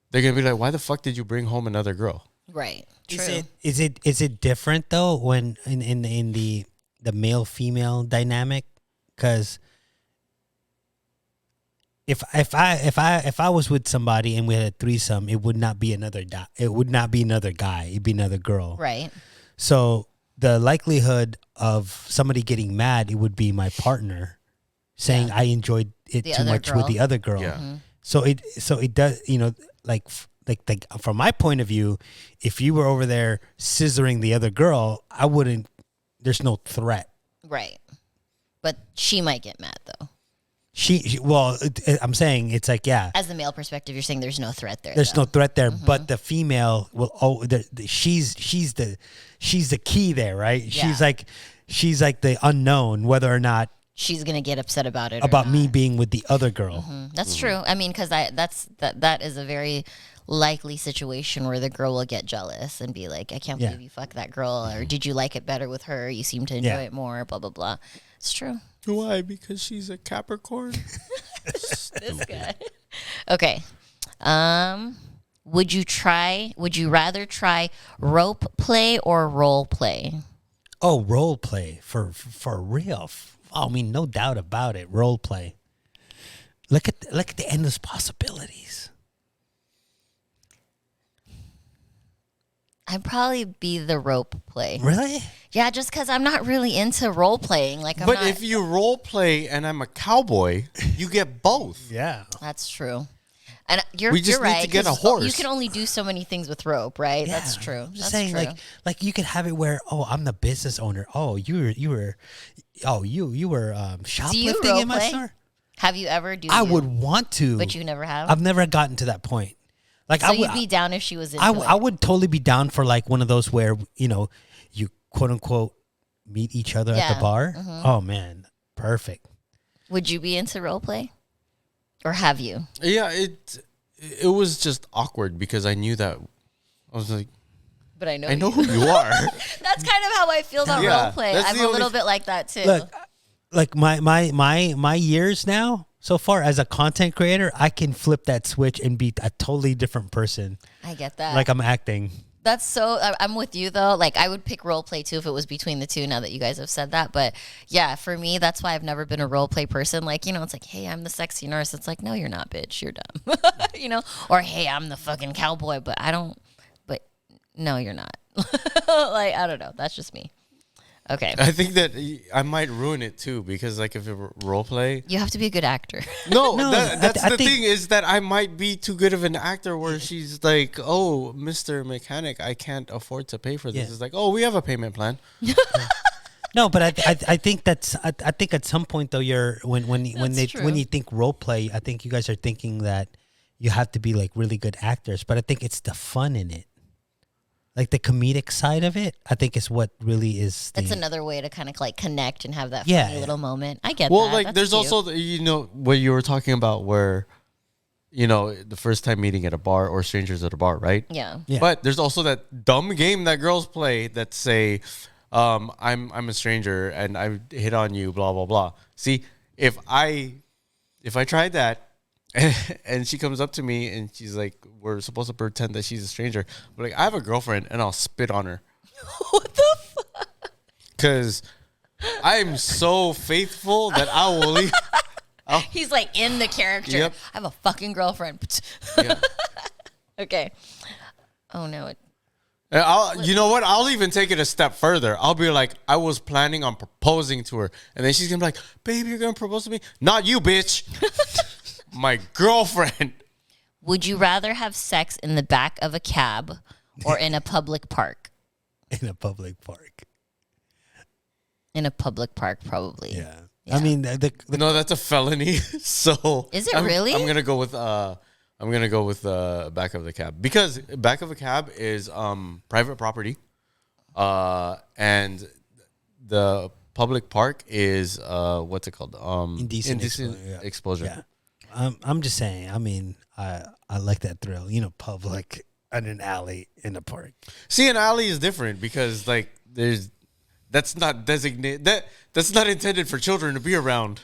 They're gonna be like, "Why the fuck did you bring home another girl?" right. True. Is it different though when in the male female dynamic? Because if I was with somebody and we had a threesome, it would not be another guy. It'd be another girl. Right. So the likelihood of somebody getting mad, it would be my partner saying I enjoyed it The too other much girl. with the other girl. Yeah. So it does, like from my point of view, if you were over there scissoring the other girl, I wouldn't. There's no threat. Right. But she might get mad though. I'm saying it's like As the male perspective, you're saying there's no threat there. there's though. no threat there, but the female will. Oh, she's the key there, right? Yeah. She's like the unknown, whether or not She's gonna get upset about it. about or me not. being with the other girl. That's true. I mean, because that is a very likely situation where the girl will get jealous and be like, I can't Yeah. believe you fucked that girl, or did you like it better with her? You seem to enjoy Yeah. it more, blah, blah, blah. It's true. Why? Because she's a Capricorn. This guy. Okay. Would you rather try rope play or role play? Oh, role play for real. I mean, no doubt about it. Role play. Look at the endless possibilities. I'd probably be the rope play. Really? Yeah, just because I'm not really into role playing. Like, But if you role play and I'm a cowboy, you get both. Yeah. That's true. And you're We just you're need right. to get a 'cause horse. You can only do so many things with rope, right? Yeah. That's true. I'm That's just saying, true. like you could have it where, oh, I'm the business owner. Oh, you were shoplifting in my roleplay? store. Have you ever I would want to, but you never have? I've never gotten to that point. Like so I would, you'd be down if she was into I it. would totally be down for like one of those where you quote unquote meet each other at Yeah. the bar. Oh man, perfect. Would you be into role play? Or have you? Yeah, it was just awkward because I knew that. I was like, But I know I know who you are. That's kind of how I feel about Yeah, role play. that's I'm the a only- little bit like that too. Look, like my years now so far as a content creator, I can flip that switch and be a totally different person. I get that. Like I'm acting. That's so. I'm with you though. Like I would pick role play too if it was between the two. Now that you guys have said that, but yeah, for me, that's why I've never been a role play person. Like it's like, hey, I'm the sexy nurse. It's like, no, you're not, bitch. You're dumb. Or hey, I'm the fucking cowboy. But I don't. But no, you're not. Like I don't know. That's just me. Okay. I think that I might ruin it too because like if it were role play. You have to be a good actor. No, No, that's I the think- thing is that I might be too good of an actor where she's like, oh, Mr. Mechanic, I can't afford to pay for this. Yeah. It's like, oh, we have a payment plan. No, but I think that's I think at some point though when true. you think role play, I think you guys are thinking that you have to be like really good actors, but I think it's the fun in it. Like the comedic side of it, I think is what really is. That's another way to kind of like connect and have that Yeah, funny yeah. little moment. I get Well, that. like That's there's cute. also what you were talking about where the first time meeting at a bar or strangers at a bar, right? Yeah. Yeah. But there's also that dumb game that girls play that say, I'm a stranger and I hit on you, blah blah blah. See, if I tried that and she comes up to me and she's like, we're supposed to pretend that she's a stranger. I'm like, I have a girlfriend and I'll spit on her. What the fuck? Because I'm so faithful that I will leave. He's like in the character. Yep. I have a fucking girlfriend. Yeah. Okay. Oh no. And you know what? I'll even take it a step further. I'll be like, I was planning on proposing to her. And then she's going to be like, babe, you're going to propose to me? Not you, bitch. My girlfriend. Would you rather have sex in the back of a cab or in a public park? in a public park. In a public park, probably. Yeah. I mean No, that's a felony. So Is it I'm- really? I'm gonna go with back of the cab because back of a cab is private property, and the public park is what's it called? Indecent exposure. Yeah. I'm just saying. I mean, I like that thrill. Public in an alley in a park. See, an alley is different because like that's not designated that's not intended for children to be around.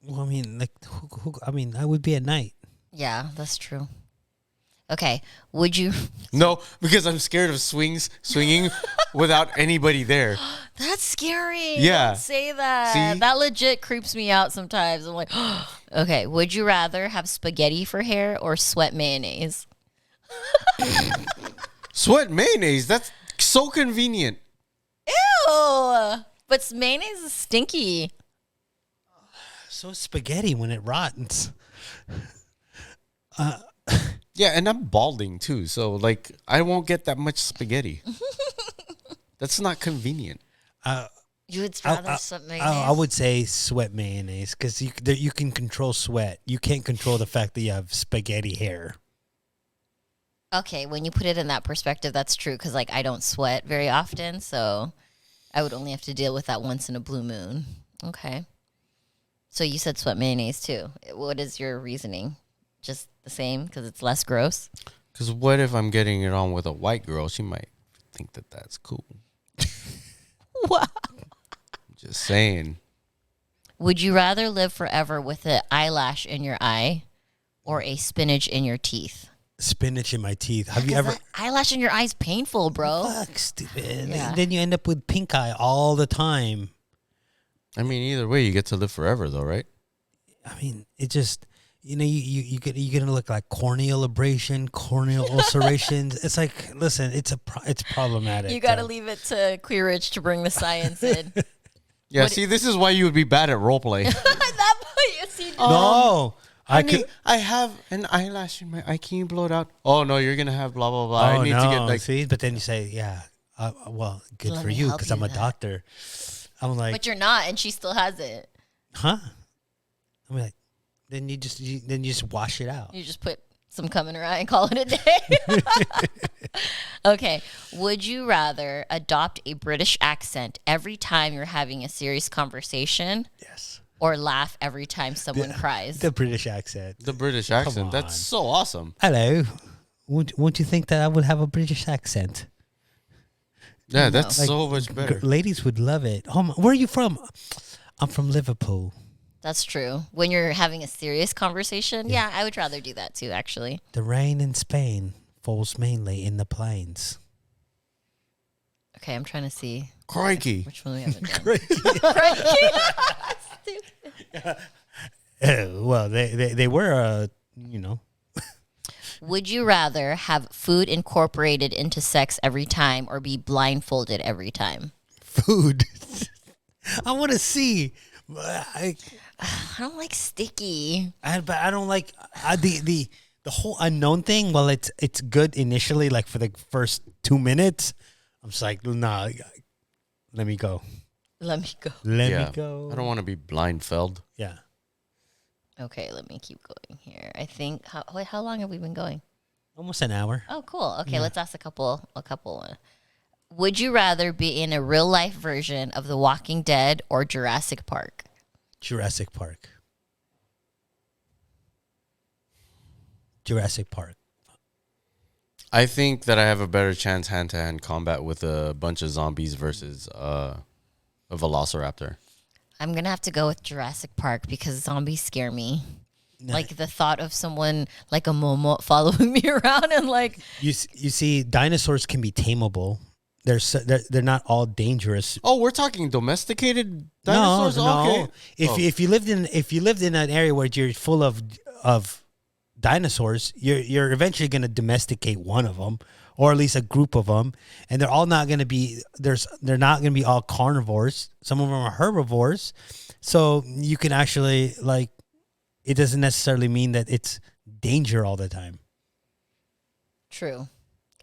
Well, I mean, like, I would be at night. Yeah, that's true. Okay. Would you? No, because I'm scared of swinging without anybody there. That's scary. Yeah. Don't say that. See? That legit creeps me out sometimes. I'm like, okay. Would you rather have spaghetti for hair or sweat mayonnaise? Sweat mayonnaise, that's so convenient. Ew. But mayonnaise is stinky. So is spaghetti when it rottens. Yeah, and I'm balding too, so like I won't get that much spaghetti. That's not convenient. You would rather sweat mayonnaise? I would say sweat mayonnaise because you can control sweat. You can't control the fact that you have spaghetti hair. Okay, when you put it in that perspective, that's true. Because like I don't sweat very often, so I would only have to deal with that once in a blue moon. Okay. So you said sweat mayonnaise too. What is your reasoning? Just the same because it's less gross? Because what if I'm getting it on with a white girl? She might think that that's cool. Wow. Just saying. Would you rather live forever with an eyelash in your eye or a spinach in your teeth? Spinach in my teeth. Have you ever? Eyelash in your eye is painful, bro. Fuck, stupid. Yeah. Then you end up with pink eye all the time. I mean, either way, you get to live forever, though, right? I mean, it just, you're gonna look like corneal abrasion, corneal ulcerations. It's like, listen, it's problematic. You got to leave it to Queer Rich to bring the science in. Yeah, see, this is why you would be bad at role play. That point, you see, No, I have an eyelash in my eye. Can you blow it out? Oh, no, you're going to have blah, blah, blah. I need to get like. See, but then you say, yeah, well, good Let for me you help because you I'm a with that. doctor. I'm like, but you're not, and she still has it. huh? I'm like, then you just wash it out. You just put some cum in her eye and call it a day. Okay. Would you rather adopt a British accent every time you're having a serious conversation Yes. or laugh every time someone cries? The British accent. The British accent. That's on. so awesome. Hello. Won't you think that I would have a British accent? Yeah, that's Like, so much better. Ladies would love it. Where are you from? I'm from Liverpool. That's true. When you're having a serious conversation, yeah, I would rather do that too, actually. The rain in Spain falls mainly in the plains. Okay, I'm trying to see Crikey. which one we haven't done. Well, they were, Would you rather have food incorporated into sex every time or be blindfolded every time? food. I want to see. I don't like sticky. but I don't like the whole unknown thing. Well, it's good initially, like for the first 2 minutes. I'm just like, nah, let me go. Let me go. Let me go. I don't want to be blindfolded. Yeah. Okay, let me keep going here. I think how long have we been going? Almost an hour. Oh, cool. Okay, let's ask a couple. Would you rather be in a real life version of The Walking Dead or Jurassic Park? Jurassic Park. Jurassic Park. I think that I have a better chance hand-to-hand combat with a bunch of zombies versus a velociraptor. I'm going to have to go with Jurassic Park because zombies scare me. No. Like the thought of someone like a momo following me around and like... You see, dinosaurs can be tameable. They're not all dangerous. Oh, we're talking domesticated dinosaurs? No. Okay. If you lived in an area where you're full of dinosaurs, you're eventually going to domesticate one of them, or at least a group of them, and they're all not going to be they're not going to be all carnivores. Some of them are herbivores, so you can actually like. It doesn't necessarily mean that it's danger all the time. True.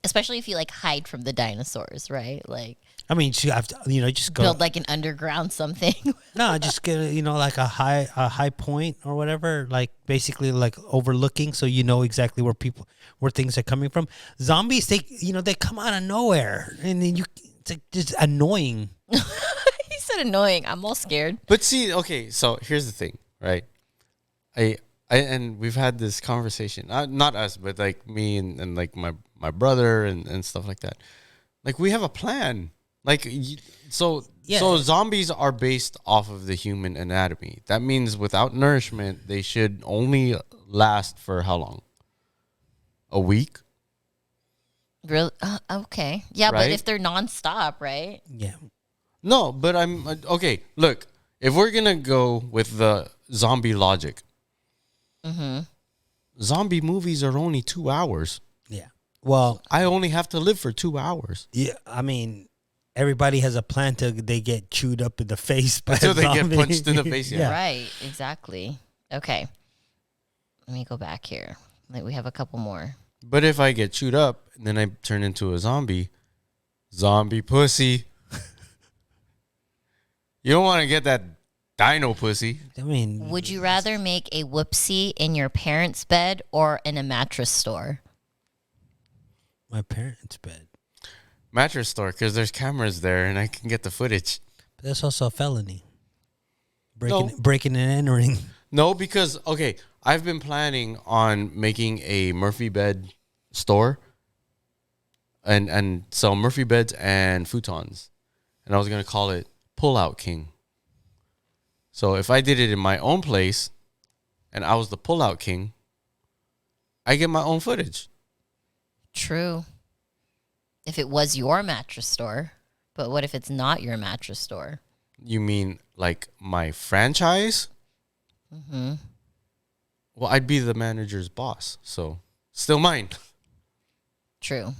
Especially if you like hide from the dinosaurs, right? Like, I mean, you have to, just go build like an underground something. No, just get like a high point or whatever, like basically like overlooking, so you know exactly where things are coming from. Zombies, they come out of nowhere, and then it's like just annoying. He said annoying. I'm all scared. But see, okay, so here's the thing, right? I and we've had this conversation, not us, but like me and like my brother and stuff like that. Like we have a plan. Like so zombies are based off of the human anatomy. That means without nourishment, they should only last for how long? A week? Really? Okay. Yeah, Right? but if they're nonstop, right? Yeah, No, but I'm okay. Look, if we're gonna go with the zombie logic, zombie movies are only 2 hours. yeah. Well, I only have to live for 2 hours. yeah. I mean, everybody has a plan till they get chewed up in the face by Until a they get zombie. punched in the face, yeah. Right. Exactly. Okay. Let me go back here. Like we have a couple more. But if I get chewed up and then I turn into a zombie pussy. You don't want to get that dino pussy. I mean, Would you rather make a whoopsie in your parents' bed or in a mattress store? my parents' bed. Mattress store, because there's cameras there and I can get the footage. But that's also a felony. No. Breaking and entering. No, because, okay, I've been planning on making a Murphy bed store and sell Murphy beds and futons. And I was going to call it Pull-Out King. So if I did it in my own place and I was the Pull-Out King, I get my own footage. True. If it was your mattress store. But what if it's not your mattress store? You mean like my franchise? Mm-hmm. Well, I'd be the manager's boss, so still mine. True.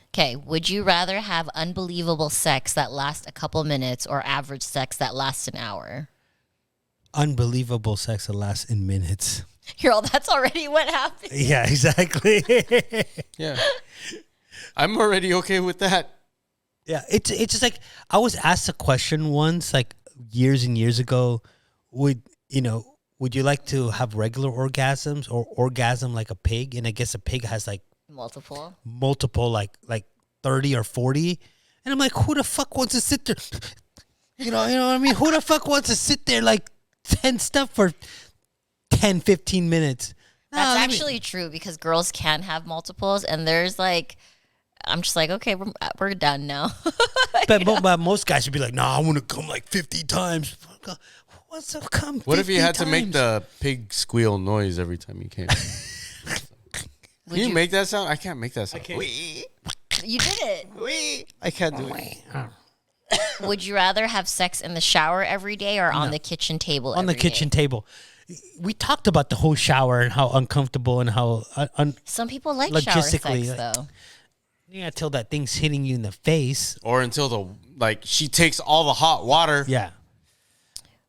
Okay, would you rather have unbelievable sex that lasts a couple minutes or average sex that lasts an hour? Unbelievable sex that lasts in minutes. You're all, that's already what happened. Yeah, exactly. Yeah. I'm already okay with that. Yeah, it's just like I was asked a question once, like years and years ago. Would you like to have regular orgasms or orgasm like a pig? And I guess a pig has like Multiple, like 30 or 40. And I'm like, who the fuck wants to sit there? You know what I mean? Who the fuck wants to sit there like tensed up for 10, 15 minutes? That's actually true because girls can have multiples, and there's like, I'm just like, okay, we're done now. But most guys would be like, nah, I want to come like 50 times. What's up, come? What if you had to make times? the pig squeal noise every time you came? Can you make that sound? I can't make that sound. You did it. I can't do it. Would you rather have sex in the shower every day or on the kitchen table? On the kitchen table. We talked about the whole shower and how uncomfortable and how Some people like shower sex logistically, though. yeah, till that thing's hitting you in the face. Or until she takes all the hot water. Yeah.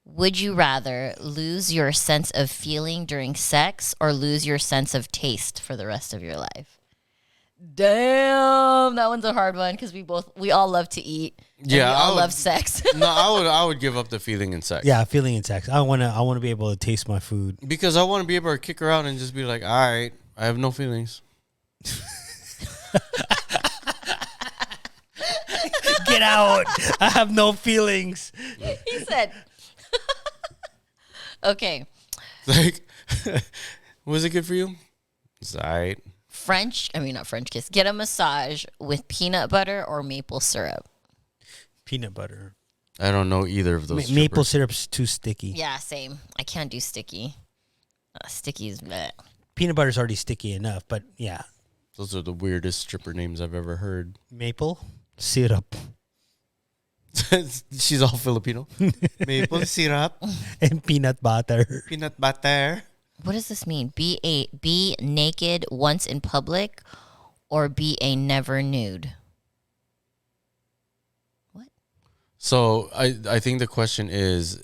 Would you rather lose your sense of feeling during sex or lose your sense of taste for the rest of your life? Damn, that one's a hard one because we all love to eat. Yeah, we all love sex. No, I would give up the feeling in sex. Yeah, feeling in sex. I wanna be able to taste my food. Because I want to be able to kick her out and just be like, all right, I have no feelings. Get out. I have no feelings. He said. Okay. Like, was it good for you? It's all right. Not French kiss. Get a massage with peanut butter or maple syrup. Peanut butter. I don't know either of those. Maple syrup's too sticky. Yeah, same. I can't do sticky. Sticky is bleh. Peanut butter's already sticky enough, but yeah. Those are the weirdest stripper names I've ever heard. Maple syrup. She's all Filipino. Maple syrup. And peanut butter. Peanut butter. What does this mean? Be naked once in public or be a never nude? What? So I think the question is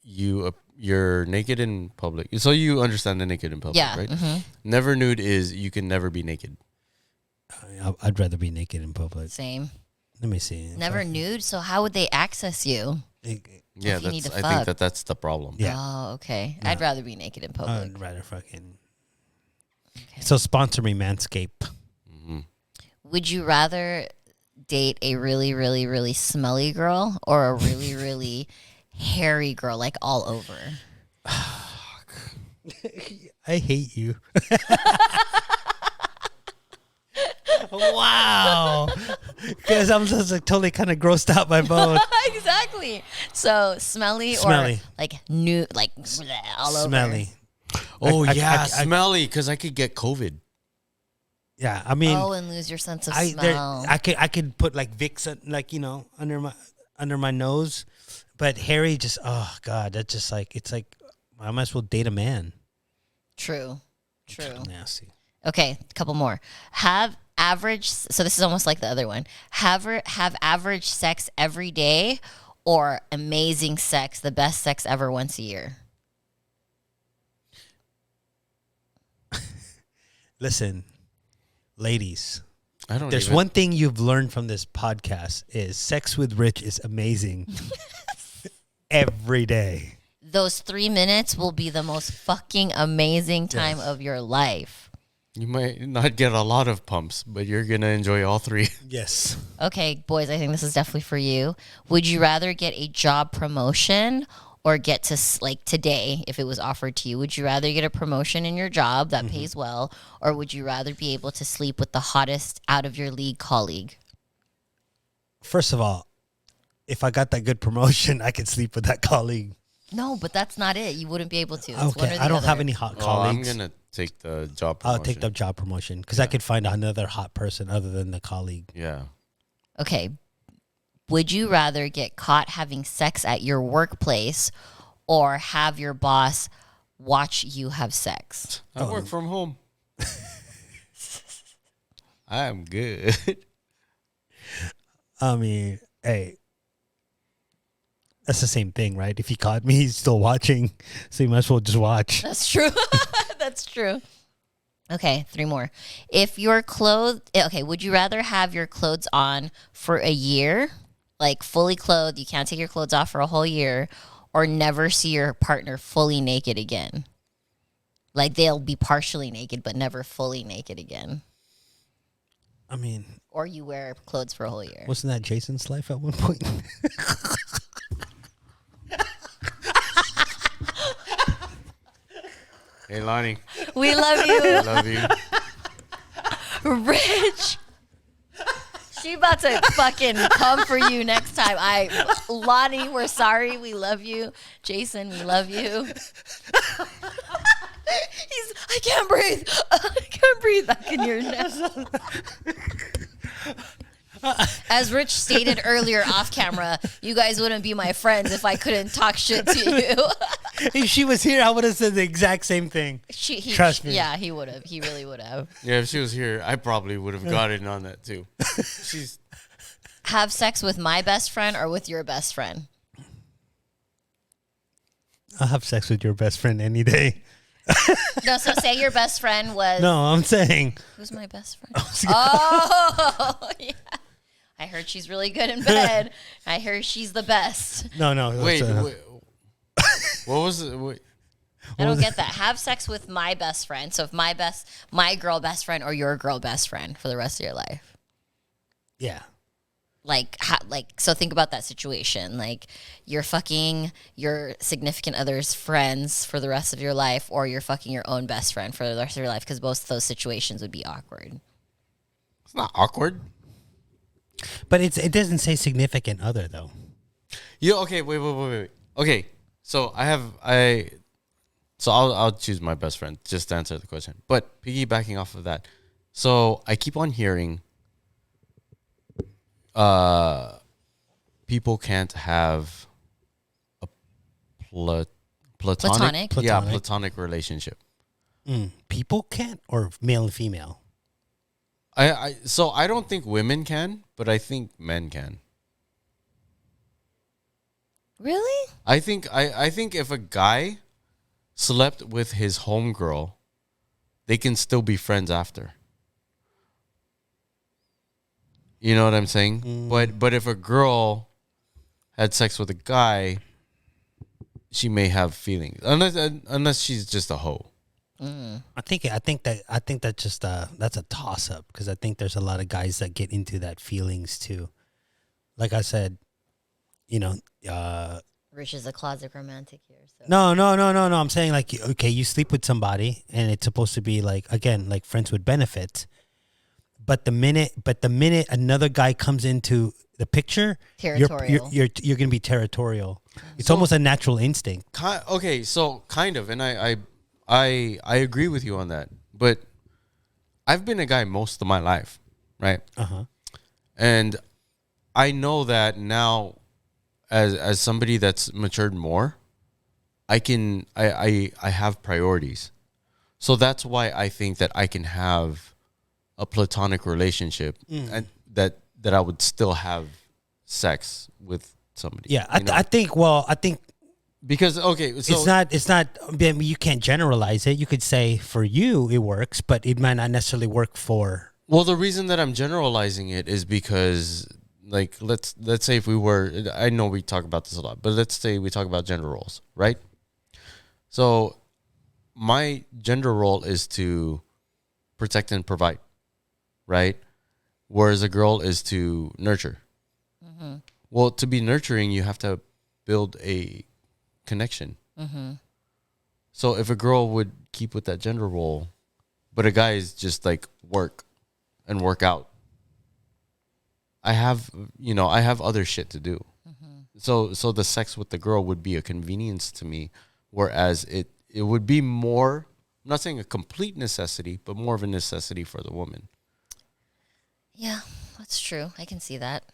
you're naked in public. So you understand the naked in public, Yeah. right? Mm-hmm. Never nude is you can never be naked. I'd rather be naked in public. Same. Let me see. Never nude? So how would they access you? Yeah, If you need to I think fuck. that's the problem. Yeah. Oh, okay. I'd rather be naked in public. I'd rather fucking. Okay. So sponsor me, Manscaped. Mm-hmm. Would you rather date a really, really, really smelly girl or a really, really hairy girl, like all over? I hate you. Wow. Because I'm just like totally kind of grossed out by both. Exactly. So smelly or like new, like bleh, all Smelly. Oh, I- yeah, I- smelly, because I could get COVID. Yeah, I mean, over. Oh, and lose your sense of smell. I could put like Vicks, like under my nose, but hairy just god, that's just like it's like I might as well date a man. True. Nasty. Okay, a couple more. Have average. So this is almost like the other one. Have average sex every day, or amazing sex, the best sex ever once a year. Listen, ladies. There's one thing you've learned from this podcast is sex with Rich is amazing every day. Those 3 minutes will be the most fucking amazing time of your life. You might not get a lot of pumps, but you're going to enjoy all three. Yes. Okay, boys, I think this is definitely for you. Would you rather get a job promotion or get to like today, if it was offered to you, would you rather get a promotion in your job that pays well, or would you rather be able to sleep with the hottest out of your league colleague? First of all, if I got that good promotion, I could sleep with that colleague. No, but that's not it. You wouldn't be able to. It's one or Okay, the I don't other. have any hot I'm colleagues. gonna take the job promotion. I'll take the job promotion because I could find another hot person other than the colleague. Yeah. Okay. Would you rather get caught having sex at your workplace or have your boss watch you have sex? I work from home. I am good. I mean, hey, that's the same thing, right? If he caught me, he's still watching, so you might as well just watch. That's true. That's true. Okay, 3 more. If your clothes, okay, would you rather have your clothes on for a year, like fully clothed, you can't take your clothes off for a whole year, or never see your partner fully naked again? Like they'll be partially naked, but never fully naked again. I mean, Or you wear clothes for a whole year. wasn't that Jason's life at one point? Hey, Lonnie. We love I you, love you. Rich. She about to fucking come for you next time. Lonnie, we're sorry. We love you. Jason, we love you. I can't breathe. I can't breathe. I can hear now. As Rich stated earlier off camera, you guys wouldn't be my friends if I couldn't talk shit to you. If she was here, I would have said the exact same thing. Trust me. Yeah, he would have. He really would have. Yeah, if she was here, I probably would have gotten on that too. She's Have sex with my best friend or with your best friend? I'll have sex with your best friend any day. No, so say your best friend was... No, I'm saying. Who's my best friend? Oh, yeah. I heard she's really good in bed. I heard she's the best. No. wait. What was it? Wait. I don't get that. Have sex with my best friend. So if my girl best friend or your girl best friend for the rest of your life. Yeah. So think about that situation. Like you're fucking your significant other's friends for the rest of your life, or you're fucking your own best friend for the rest of your life, because both of those situations would be awkward. It's not awkward. But it doesn't say significant other, though. Okay, wait. Okay, so I'll choose my best friend just to answer the question. But piggybacking off of that, so I keep on hearing people can't have a platonic relationship. People can't, or male and female? So I don't think women can, but I think men can. Really? I think if a guy slept with his homegirl, they can still be friends after. You know what I'm saying? But if a girl had sex with a guy, she may have feelings, unless she's just a hoe. I think that's just that's a toss up, because I think there's a lot of guys that get into that feelings too. Like I said, Rich is a closet romantic here. So. No. I'm saying, like, okay, you sleep with somebody and it's supposed to be like friends with benefits. But the minute another guy comes into the picture, Territorial. you're gonna be territorial. It's almost a natural instinct. Okay, so kind of, and I agree with you on that. But I've been a guy most of my life, right? And I know that now, as somebody that's matured more, I have priorities. So that's why I think that I can have a platonic relationship and that I would still have sex with somebody. Yeah, I think because okay, so it's not. I mean, you can't generalize it. You could say for you it works, but it might not necessarily work for. Well, the reason that I'm generalizing it is because, like, let's say if we were, I know we talk about this a lot, but let's say we talk about gender roles, right? So my gender role is to protect and provide, right? Whereas a girl is to nurture. Well, to be nurturing, you have to build a connection. Mm-hmm. So if a girl would keep with that gender role, but a guy is just like work and work out, I have other shit to do. So the sex with the girl would be a convenience to me, whereas it would be more, I'm not saying a complete necessity, but more of a necessity for the woman. Yeah, that's true. I can see that.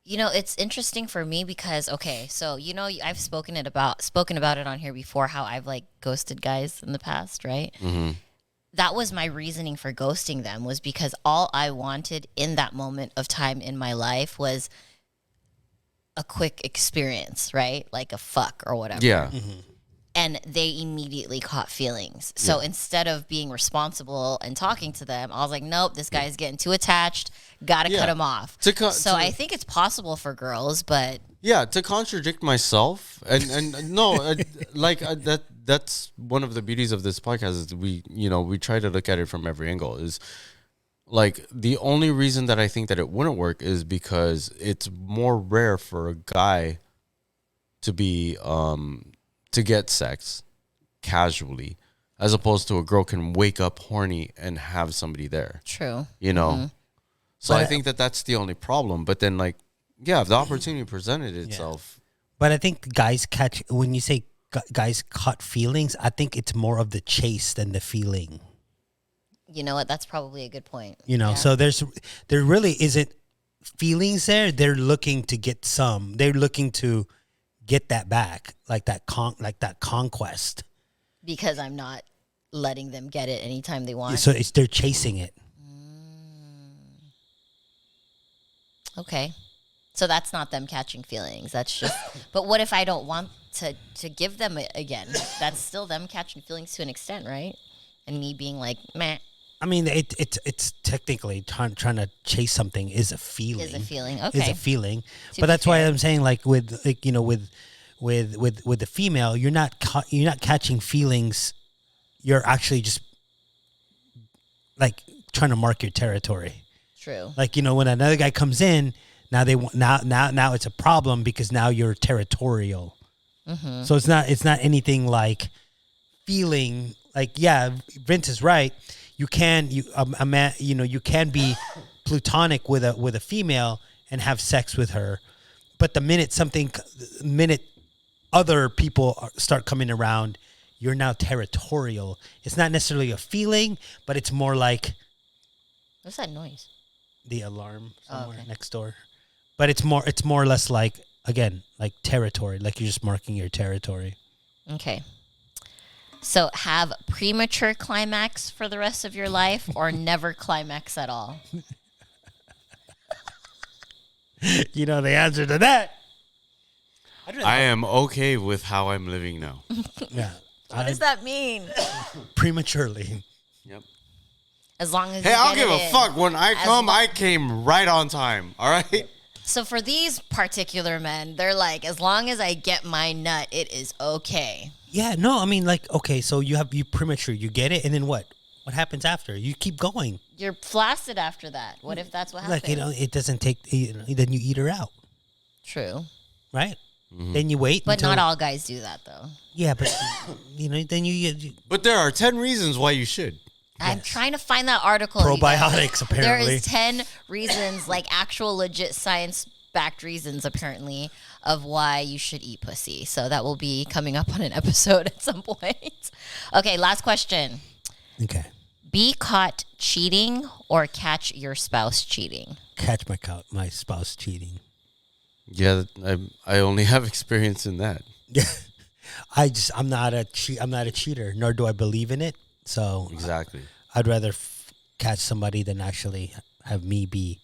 You know, it's interesting for me because so I've spoken about it on here before, how I've like ghosted guys in the past, right? Mm-hmm. That was my reasoning for ghosting them, was because all I wanted in that moment of time in my life was a quick experience, right? Like a fuck or whatever. Yeah. Mm-hmm. And they immediately caught feelings. So instead of being responsible and talking to them, I was like, nope, this guy's getting too attached. Got to cut him off. I think it's possible for girls, but... Yeah, to contradict myself, and no, that's one of the beauties of this podcast is we try to look at it from every angle. Is like the only reason that I think that it wouldn't work is because it's more rare for a guy to be to get sex casually, as opposed to a girl can wake up horny and have somebody there. True. You know? Mm-hmm. So I think that's the only problem. But then, like, yeah, if the opportunity presented itself. Yeah. But I think guys when you say guys caught feelings, I think it's more of the chase than the feeling. You know what? That's probably a good point. You know, so there really isn't feelings there. They're looking to get some. They're looking to get that back, like that conquest. Because I'm not letting them get it anytime they want. So they're chasing it. Okay. So that's not them catching feelings. That's just... But what if I don't want to give them it again? That's still them catching feelings to an extent, right? And me being like, meh. I mean, it's technically trying to chase something is a feeling. Is a feeling, okay. Is a feeling. But that's why I'm saying, like, with the female, you're not catching feelings. You're actually just like trying to mark your territory. True. Like, when another guy comes in, now now it's a problem because now you're territorial. Mm-hmm. So it's not anything like feeling like, yeah, Vince is right. You can you can be platonic with a female and have sex with her, but the minute other people start coming around, you're now territorial. It's not necessarily a feeling, but it's more like... What's that noise? The alarm somewhere next door. But it's more or less like, again, like territory, like you're just marking your territory. Okay. So have premature climax for the rest of your life or never climax at all? You know the answer to that. I am okay with how I'm living now. Yeah. What does that mean? Prematurely. Yep. As long as Hey, I'll give a fuck. When I I came right on time. All right? So for these particular men, they're like, as long as I get my nut, it is okay. Yeah, no, I mean, like, okay, so you premature, you get it, and then what? What happens after? You keep going. You're flaccid after that. What if that's what happens? Like, it doesn't take, then you eat her out. True. Right? Mm-hmm. Then you wait. But not all guys do that, though. Yeah, but, then you... But there are 10 reasons why you should. I'm trying to find that article. Probiotics, apparently. There is 10 reasons, like actual legit science-backed reasons, apparently, of why you should eat pussy. So that will be coming up on an episode at some point. Okay, last question. Okay. Be caught cheating or catch your spouse cheating? Catch my spouse cheating. Yeah, I only have experience in that. Yeah. I'm not a cheater, nor do I believe in it. So exactly, I'd rather catch somebody than actually have me be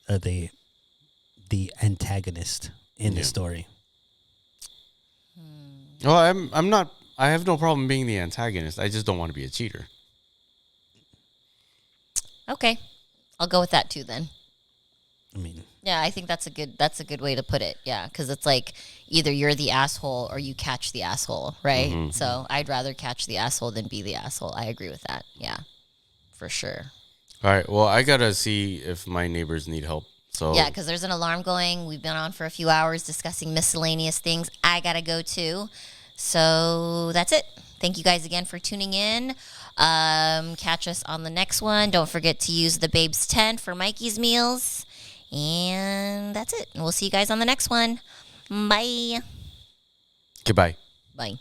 the antagonist in the story. Well, I'm not. I have no problem being the antagonist. I just don't want to be a cheater. Okay, I'll go with that too then. I mean, yeah, I think that's a good way to put it. Yeah, because it's like either you're the asshole or you catch the asshole, right? Mm-hmm. So I'd rather catch the asshole than be the asshole. I agree with that. Yeah, for sure. All right. Well, I gotta see if my neighbors need help So Yeah, because there's an alarm going. We've been on for a few hours discussing miscellaneous things. I gotta go too. So that's it. Thank you guys again for tuning in. Catch us on the next one. Don't forget to use the Babes 10 for Mikey's meals. And that's it. And we'll see you guys on the next one. Bye. goodbye. Bye.